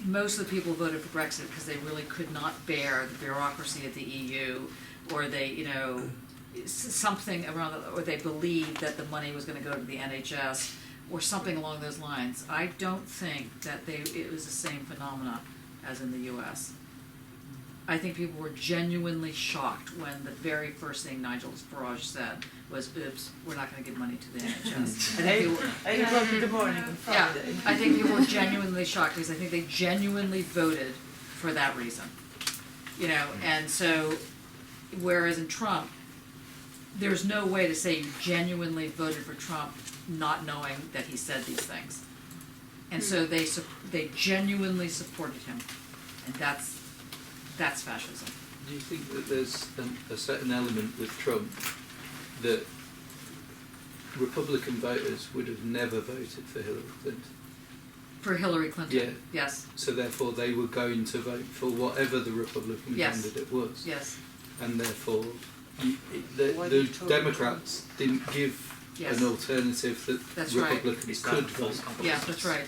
Most of the people voted for Brexit because they really could not bear the bureaucracy of the EU, or they, something around, or they believed that the money was going to go to the NHS, or something along those lines. I don't think that it was the same phenomena as in the U.S. I think people were genuinely shocked when the very first thing Nigel Farage said was, oops, we're not going to give money to the NHS. 8 o'clock in the morning on Yeah, Friday. I think people were genuinely shocked because I think they genuinely voted for that reason. And so, whereas in Trump, there's no way to say you genuinely voted for Trump not knowing that he said these things. And so they genuinely supported him, and that's fascism. Do you think that there's a certain element with Trump that Republican voters would have never voted for Hillary Clinton? For Hillary Clinton? Yeah. Yes. So therefore they were going to vote for whatever the Republican Yes. candidate was. Yes. And therefore Why the they told Democrats didn't give Yes. an alternative that That's right. Republicans Is that could false vote. confidence? Yeah, that's right.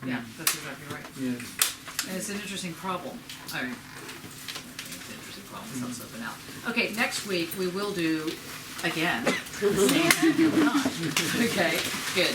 Yeah, that's exactly right. Yeah. And it's an interesting problem. I mean, it's an interesting problem. It's not so banal. Okay, next week we will do again. Okay, good.